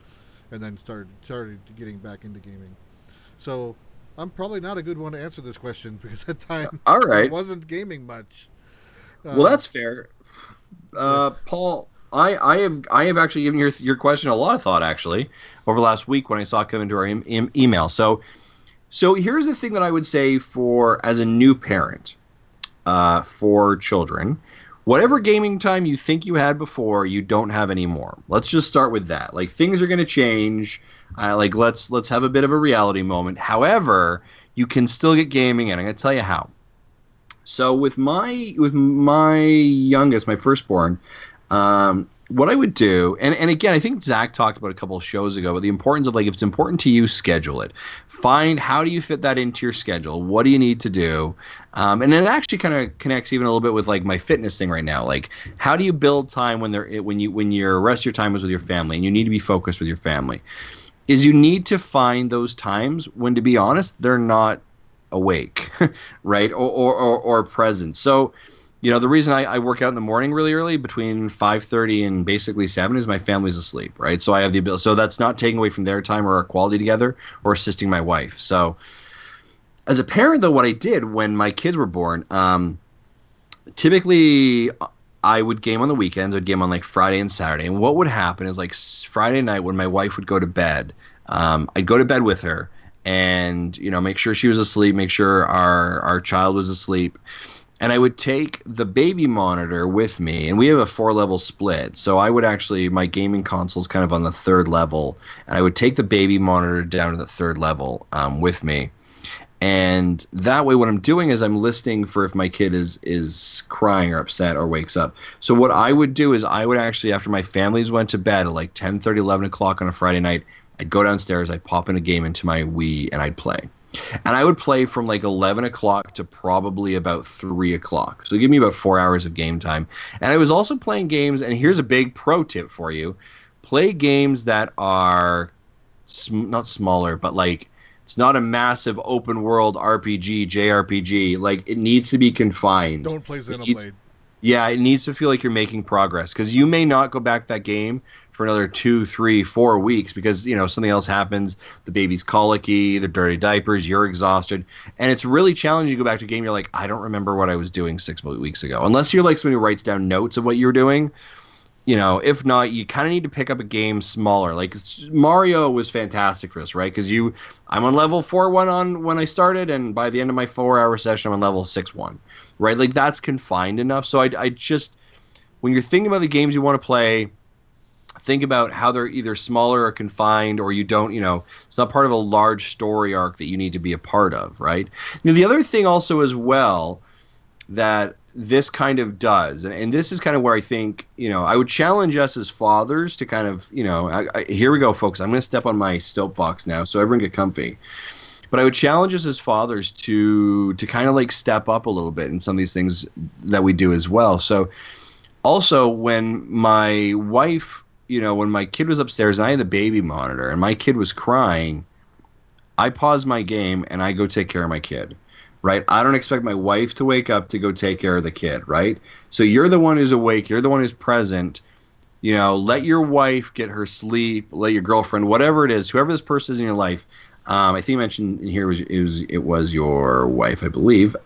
and then started getting back into gaming. So I'm probably not a good one to answer this question because at that time all right. I wasn't gaming much. Well, that's fair. Paul, I have actually given your question a lot of thought actually over the last week when I saw it come into our email. So here's the thing that I would say as a new parent for children, whatever gaming time you think you had before, you don't have anymore. Let's just start with that. Like things are going to change. Let's have a bit of a reality moment. However, you can still get gaming, and I'm going to tell you how. So with my youngest, my firstborn, what I would do, and again, I think Zach talked about a couple of shows ago, but the importance of if it's important to you, schedule it. Find how do you fit that into your schedule. What do you need to do? And it actually kind of connects even a little bit with my fitness thing right now. Like, how do you build time when your rest of your time is with your family and you need to be focused with your family? Is you need to find those times when, to be honest, they're not awake, right? Or present. So, the reason I work out in the morning really early between 5:30 and basically 7 is my family's asleep, right? So I have the ability. So that's not taking away from their time or our quality together or assisting my wife. So as a parent, though, what I did when my kids were born, typically I would game on the weekends. I'd game on like Friday and Saturday. And what would happen is like Friday night when my wife would go to bed, I'd go to bed with her and, make sure she was asleep, make sure our child was asleep. And I would take the baby monitor with me, and we have a 4-level split. So I would actually, my gaming console's kind of on the 3rd level, and I would take the baby monitor down to the 3rd level with me. And that way, what I'm doing is I'm listening for if my kid is crying or upset or wakes up. So what I would do is I would actually, after my families went to bed at like 10:30, 11 o'clock on a Friday night, I'd go downstairs, I'd pop in a game into my Wii, and I'd play. And I would play from like 11 o'clock to probably about 3 o'clock. So give me about 4 hours of game time. And I was also playing games, and here's a big pro tip for you. Play games that are not smaller, but like it's not a massive open world RPG, JRPG. Like it needs to be confined. Don't play Xenoblade. Yeah, it needs to feel like you're making progress because you may not go back to that game for another 2, 3, 4 weeks because, something else happens. The baby's colicky, they're dirty diapers, you're exhausted. And it's really challenging to go back to a game. You're like, I don't remember what I was doing 6 weeks ago. Unless you're like somebody who writes down notes of what you're doing. If not, you kind of need to pick up a game smaller. Like Mario was fantastic for us, right? Because I'm on level 4-1 when I started, and by the end of my 4-hour session, I'm on level 6-1, right? Like that's confined enough. So I just, when you're thinking about the games you want to play, think about how they're either smaller or confined, or you don't, it's not part of a large story arc that you need to be a part of, right? The other thing also as well that this kind of does, and this is kind of where I think, I would challenge us as fathers to kind of, here we go, folks. I'm going to step on my soapbox now, so everyone get comfy. But I would challenge us as fathers to kind of like step up a little bit in some of these things that we do as well. So also when my wife, when my kid was upstairs and I had the baby monitor and my kid was crying, I pause my game and I go take care of my kid. Right? I don't expect my wife to wake up to go take care of the kid, right? So you're the one who's awake, you're the one who's present. Let your wife get her sleep, let your girlfriend, whatever it is, whoever this person is in your life. I think you mentioned in here it was your wife, I believe.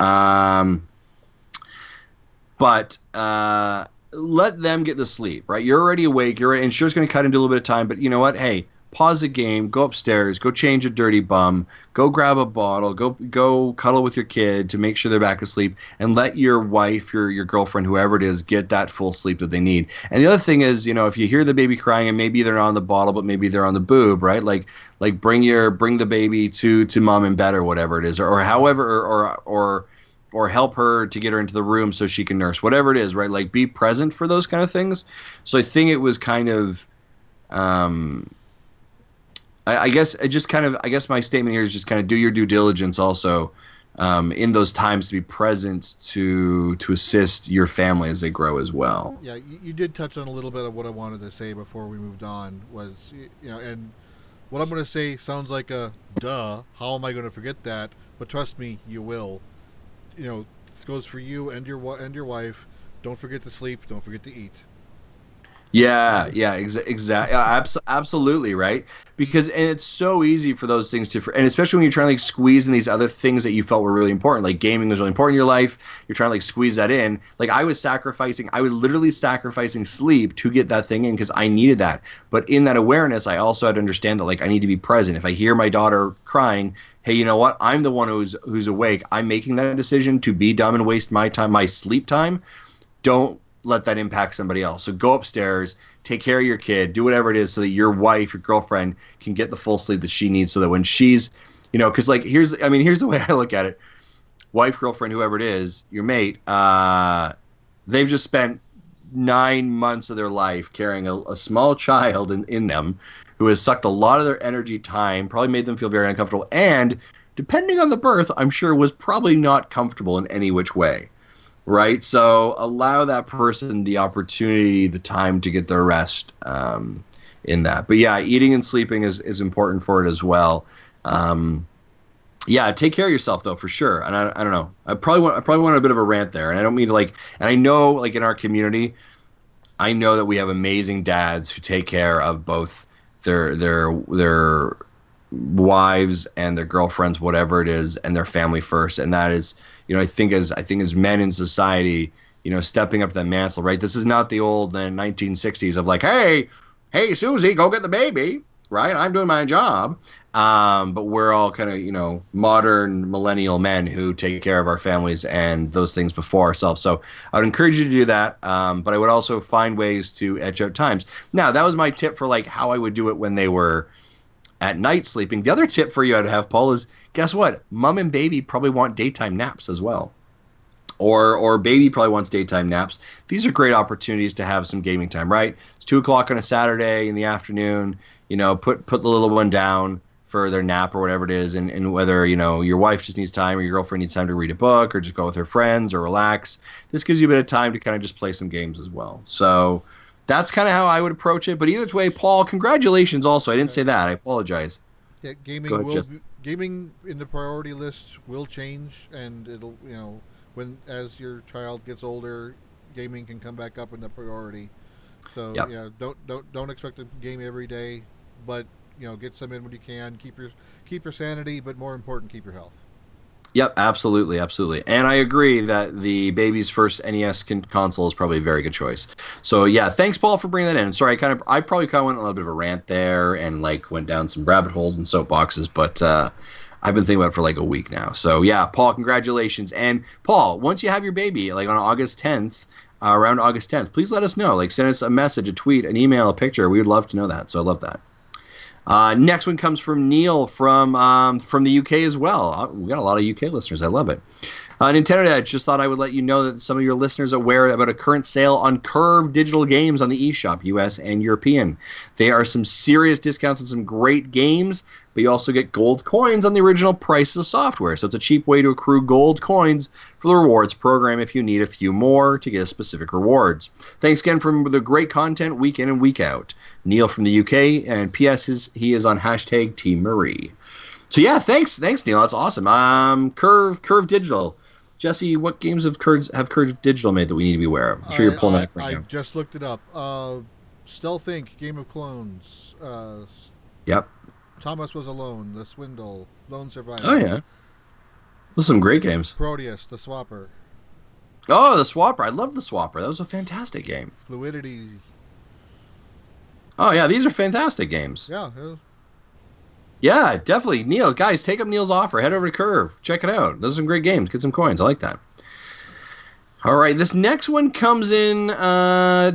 But let them get the sleep, right? You're already awake, and sure it's going to cut into a little bit of time, but you know what? Hey, pause the game, go upstairs, go change a dirty bum, go grab a bottle, go cuddle with your kid to make sure they're back asleep, and let your wife, your girlfriend, whoever it is, get that full sleep that they need. And the other thing is, if you hear the baby crying and maybe they're not on the bottle, but maybe they're on the boob, right? Like bring the baby to mom in bed or whatever it is, or however, or help her to get her into the room so she can nurse, whatever it is, right? Like be present for those kind of things. So I think it was kind of, I guess my statement here is just kind of do your due diligence also in those times to be present to assist your family as they grow as well. Yeah, you did touch on a little bit of what I wanted to say before we moved on was, and what I'm going to say sounds like a duh. How am I going to forget that? But trust me, you will. This goes for you and your wife. Don't forget to sleep. Don't forget to eat. Yeah, exactly, absolutely, right? Because and it's so easy for those things to, and especially when you're trying to like squeeze in these other things that you felt were really important, like gaming was really important in your life. You're trying to like squeeze that in. Like I was literally sacrificing sleep to get that thing in because I needed that. But in that awareness, I also had to understand that like I need to be present. If I hear my daughter crying, hey, you know what? I'm the one who's awake. I'm making that decision to be dumb and waste my time, my sleep time. Don't let that impact somebody else. So go upstairs, take care of your kid, do whatever it is so that your wife, your girlfriend can get the full sleep that she needs so that when she's, because like here's the way I look at it. Wife, girlfriend, whoever it is, your mate, they've just spent 9 months of their life carrying a small child in them who has sucked a lot of their energy, time, probably made them feel very uncomfortable, and depending on the birth, I'm sure was probably not comfortable in any which way. Right, so allow that person the opportunity, the time to get their rest in that. But yeah, eating and sleeping is important for it as well. Yeah, take care of yourself though, for sure. And I don't know, I probably went on a bit of a rant there, and I don't mean to and I know like in our community, I know that we have amazing dads who take care of both their wives and their girlfriends, whatever it is, and their family first, and that is. I think as men in society, stepping up to that mantle, right? This is not the old 1960s of like, hey, Susie, go get the baby, right? I'm doing my job. But we're all kind of, modern millennial men who take care of our families and those things before ourselves. So I would encourage you to do that. But I would also find ways to edge out times. Now, that was my tip for like how I would do it when they were at night sleeping. The other tip for you I'd have, Paul, is guess what? Mom and baby probably want daytime naps as well. Or baby probably wants daytime naps. These are great opportunities to have some gaming time, right? It's 2:00 on a Saturday in the afternoon. Put the little one down for their nap or whatever it is, and whether your wife just needs time or your girlfriend needs time to read a book or just go with her friends or relax. This gives you a bit of time to kind of just play some games as well. So that's kind of how I would approach it. But either way, Paul, congratulations. Also, I didn't say that. I apologize. Yeah, gaming in the priority list will change, and it'll as your child gets older, gaming can come back up in the priority. So Yep. don't expect to game every day, but get some in when you can. Keep your sanity, but more important, keep your health. Yep, absolutely. And I agree that the baby's first NES console is probably a very good choice. So yeah, thanks, Paul, for bringing that in. Sorry, I probably went on a little bit of a rant there and like went down some rabbit holes and soapboxes, but I've been thinking about it for like a week now. So yeah, Paul, congratulations. And Paul, once you have your baby, like on August 10th, around August 10th, please let us know. Like send us a message, a tweet, an email, a picture. We would love to know that. So I love that. Next one comes from Neil from the UK as well. We got a lot of UK listeners. I love it. Nintendo Dad, just thought I would let you know that some of your listeners are aware about a current sale on Curve digital games on the eShop, US and European. There are some serious discounts and some great games, but you also get gold coins on the original price of software. So it's a cheap way to accrue gold coins for the rewards program if you need a few more to get specific rewards. Thanks again for the great content week in and week out. Neil from the UK, and P.S. he is on hashtag Team Marie. So yeah, thanks Neil. That's awesome. Curve Digital. Jesse, what games have Curve Digital made that we need to be aware of? I'm sure you're pulling that up right now. I just looked it up. Stealth Inc., Game of Clones. Yep. Thomas Was Alone, The Swindle, Lone Survivor. Oh yeah. Those are some great games. Proteus, The Swapper. Oh, The Swapper. I love The Swapper. That was a fantastic game. Fluidity. Oh yeah, these are fantastic games. Yeah. Yeah, definitely. Neil, guys, take up Neil's offer. Head over to Curve. Check it out. Those are some great games. Get some coins. I like that. All right, this next one comes in.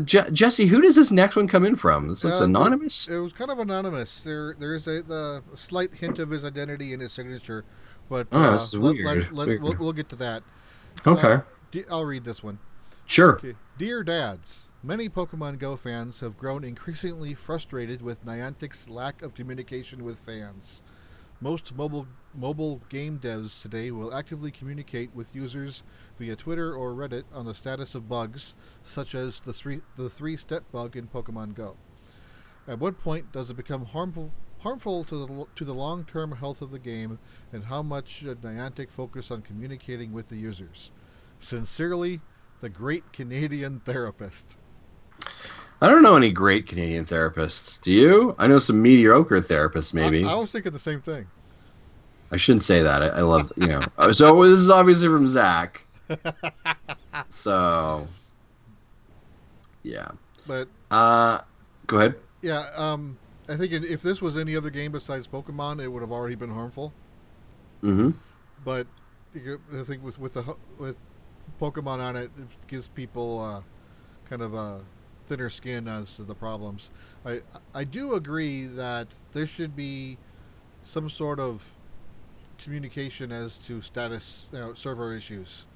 Jesse, who does this next one come in from? This looks anonymous. It was kind of anonymous. There is a slight hint of his identity in his signature, but this is weird. We'll get to that. Okay. I'll read this one. Sure. Okay. Dear Dads, many Pokemon Go fans have grown increasingly frustrated with Niantic's lack of communication with fans. Most mobile game devs today will actively communicate with users via Twitter or Reddit on the status of bugs, such as the three-step bug in Pokemon Go. At what point does it become harmful to the long-term health of the game, and how much should Niantic focus on communicating with the users? Sincerely, the Great Canadian Therapist. I don't know any great Canadian therapists. Do you? I know some mediocre therapists, maybe. I was thinking the same thing. I shouldn't say that. I love, So this is obviously from Zach. So, yeah. But go ahead. Yeah, I think if this was any other game besides Pokemon, it would have already been harmful. Mm-hmm. But I think with Pokemon on it, it gives people kind of a thinner skin as to the problems. I do agree that there should be some sort of communication as to status, server issues.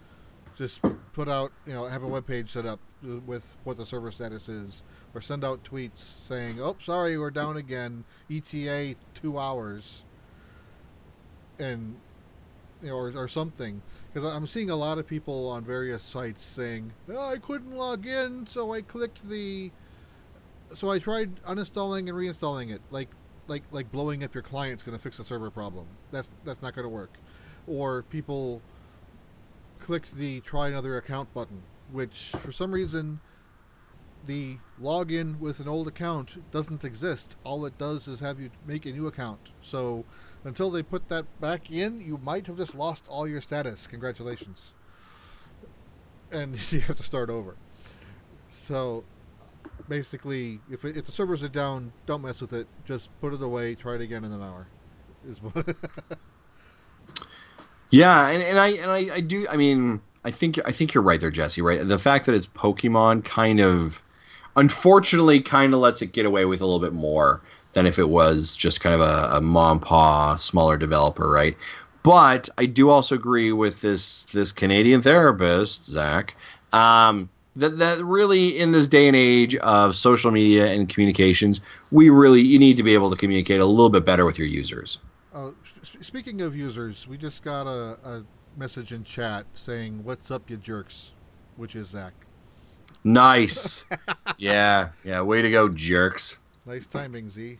Just put out, have a webpage set up with what the server status is, or send out tweets saying, "Oh, sorry, we're down again. ETA 2 hours," and or something. Because I'm seeing a lot of people on various sites saying, "I couldn't log in, so I tried uninstalling and reinstalling it." Like blowing up your client's going to fix the server problem. That's not going to work. Or people clicked the try another account button, which for some reason the login with an old account doesn't exist. All it does is have you make a new account. So until they put that back in, you might have just lost all your status. Congratulations. and you have to start over. So basically, if the servers are down, don't mess with it. Just put it away. Try it again in an hour. Is what Yeah, and I do. I mean, I think you're right there, Jesse. Right, the fact that it's Pokemon kind of, unfortunately, kind of lets it get away with a little bit more than if it was just kind of a mom pa smaller developer, right? But I do also agree with this Canadian therapist, Zach, that really in this day and age of social media and communications, you need to be able to communicate a little bit better with your users. Speaking of users, we just got a message in chat saying, "What's up, you jerks?" which is Zach. Nice. yeah, way to go, jerks. Nice timing, Z.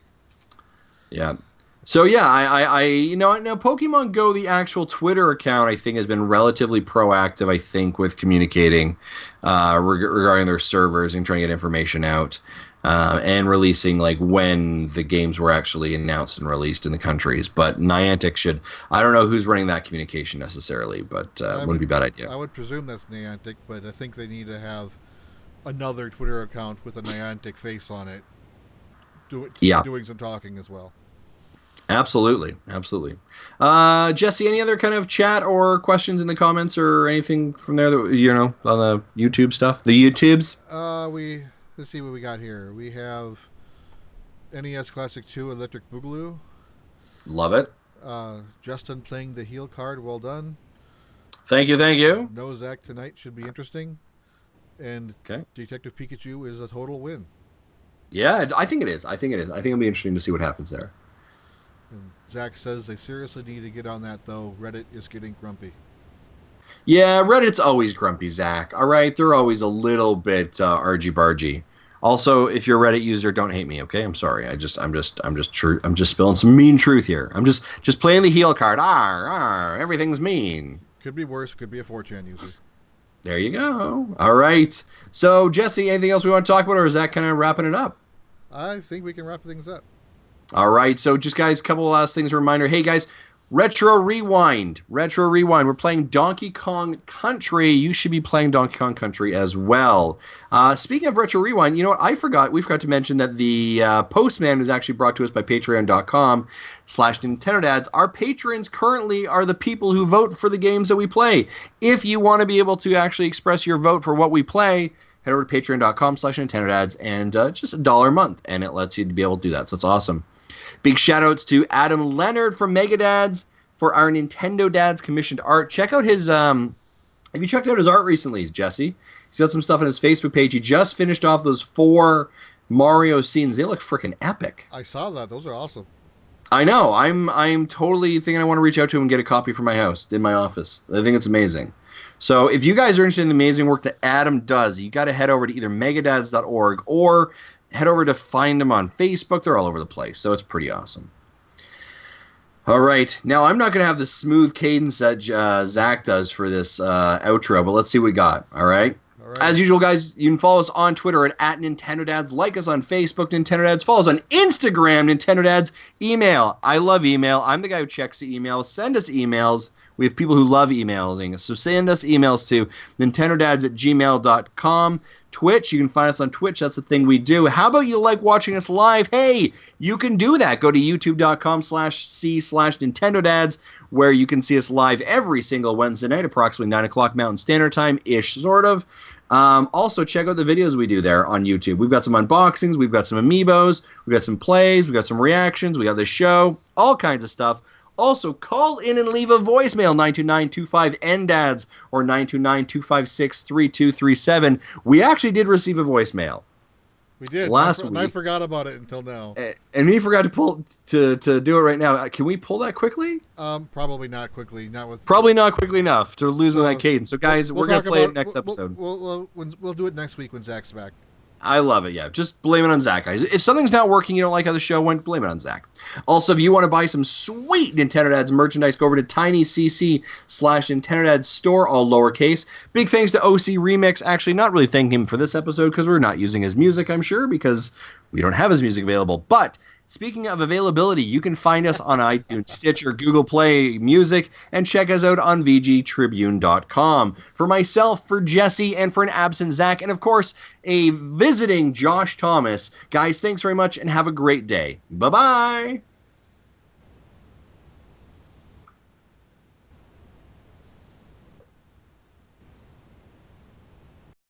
Yeah. So yeah, I now Pokemon Go, the actual Twitter account, I think has been relatively proactive. I think with communicating regarding their servers and trying to get information out and releasing like when the games were actually announced and released in the countries. But Niantic should. I don't know who's running that communication necessarily, but wouldn't be a bad idea. I would presume that's Niantic, but I think they need to have another Twitter account with a Niantic face on it, doing some talking as well. Absolutely. Jesse, any other kind of chat or questions in the comments or anything from there that on the YouTube stuff? The YouTubes? Let's see what we got here. We have NES Classic 2 Electric Boogaloo. Love it. Justin playing the heel card. Well done. Thank you. No Zach tonight should be interesting. And okay. Detective Pikachu is a total win. Yeah, I think it is. I think it'll be interesting to see what happens there. And Zach says they seriously need to get on that, though. Reddit is getting grumpy. Yeah, Reddit's always grumpy, Zach. All right, they're always a little bit argy-bargy. Also, if you're a Reddit user, don't hate me, okay? I'm sorry. I'm just spilling some mean truth here. I'm just playing the heel card. Everything's mean. Could be worse. Could be a 4chan user. There you go. All right. So, Jesse, anything else we want to talk about, or is that kind of wrapping it up? I think we can wrap things up. All right. So, just guys, a couple of last things. A reminder. Hey, guys. Retro Rewind. We're playing Donkey Kong Country. You should be playing Donkey Kong Country as well. Speaking of Retro Rewind, you know what? We forgot to mention that the Postman is actually brought to us by patreon.com/NintendoDads. Our patrons currently are the people who vote for the games that we play. If you want to be able to actually express your vote for what we play, head over to patreon.com/NintendoDads and just $1 a month, and it lets you be able to do that. So that's awesome. Big shout-outs to Adam Leonard from Megadads for our Nintendo Dads commissioned art. Check out his have you checked out his art recently, Jesse? He's got some stuff on his Facebook page. He just finished off those 4 Mario scenes. They look freaking epic. I saw that. Those are awesome. I know. I'm totally thinking I want to reach out to him and get a copy for my house, in my office. I think it's amazing. So if you guys are interested in the amazing work that Adam does, you got to head over to either megadads.org or head over to find them on Facebook. They're all over the place, so it's pretty awesome. All right. Now, I'm not going to have the smooth cadence that Zach does for this outro, but let's see what we got. All right? As usual, guys, you can follow us on Twitter at NintendoDads. Like us on Facebook, NintendoDads. Follow us on Instagram, NintendoDads. Email. I love email. I'm the guy who checks the email. Send us emails. We have people who love emailing us. So send us emails to nintendodads@gmail.com. Twitch, you can find us on Twitch. That's the thing we do. How about you like watching us live? Hey, you can do that. Go to youtube.com/c/NintendoDads, where you can see us live every single Wednesday night, approximately 9 o'clock Mountain Standard Time-ish, sort of. Also, check out the videos we do there on YouTube. We've got some unboxings. We've got some amiibos. We've got some plays. We've got some reactions. We got the show. All kinds of stuff. Also, call in and leave a voicemail, 929-25-NDADS or 929-256-3237. We actually did receive a voicemail. We did. Last week. I forgot about it until now. And we forgot to do it right now. Can we pull that quickly? Probably not quickly. Probably not quickly enough to lose with that cadence. So, guys, we're going to play it next episode. We'll do it next week when Zach's back. I love it, yeah. Just blame it on Zach, guys. If something's not working, you don't like how the show went, blame it on Zach. Also, if you want to buy some sweet Nintendo Dads merchandise, go over to tinycc/Nintendo Dads store, all lowercase. Big thanks to OC Remix. Actually, not really thanking him for this episode because we're not using his music, I'm sure, because we don't have his music available. But Speaking of availability, you can find us on iTunes, Stitcher, Google Play Music, and check us out on VGTribune.com. For myself, for Jesse, and for an absent Zach, and of course, a visiting Josh Thomas, guys, thanks very much and have a great day. Bye-bye!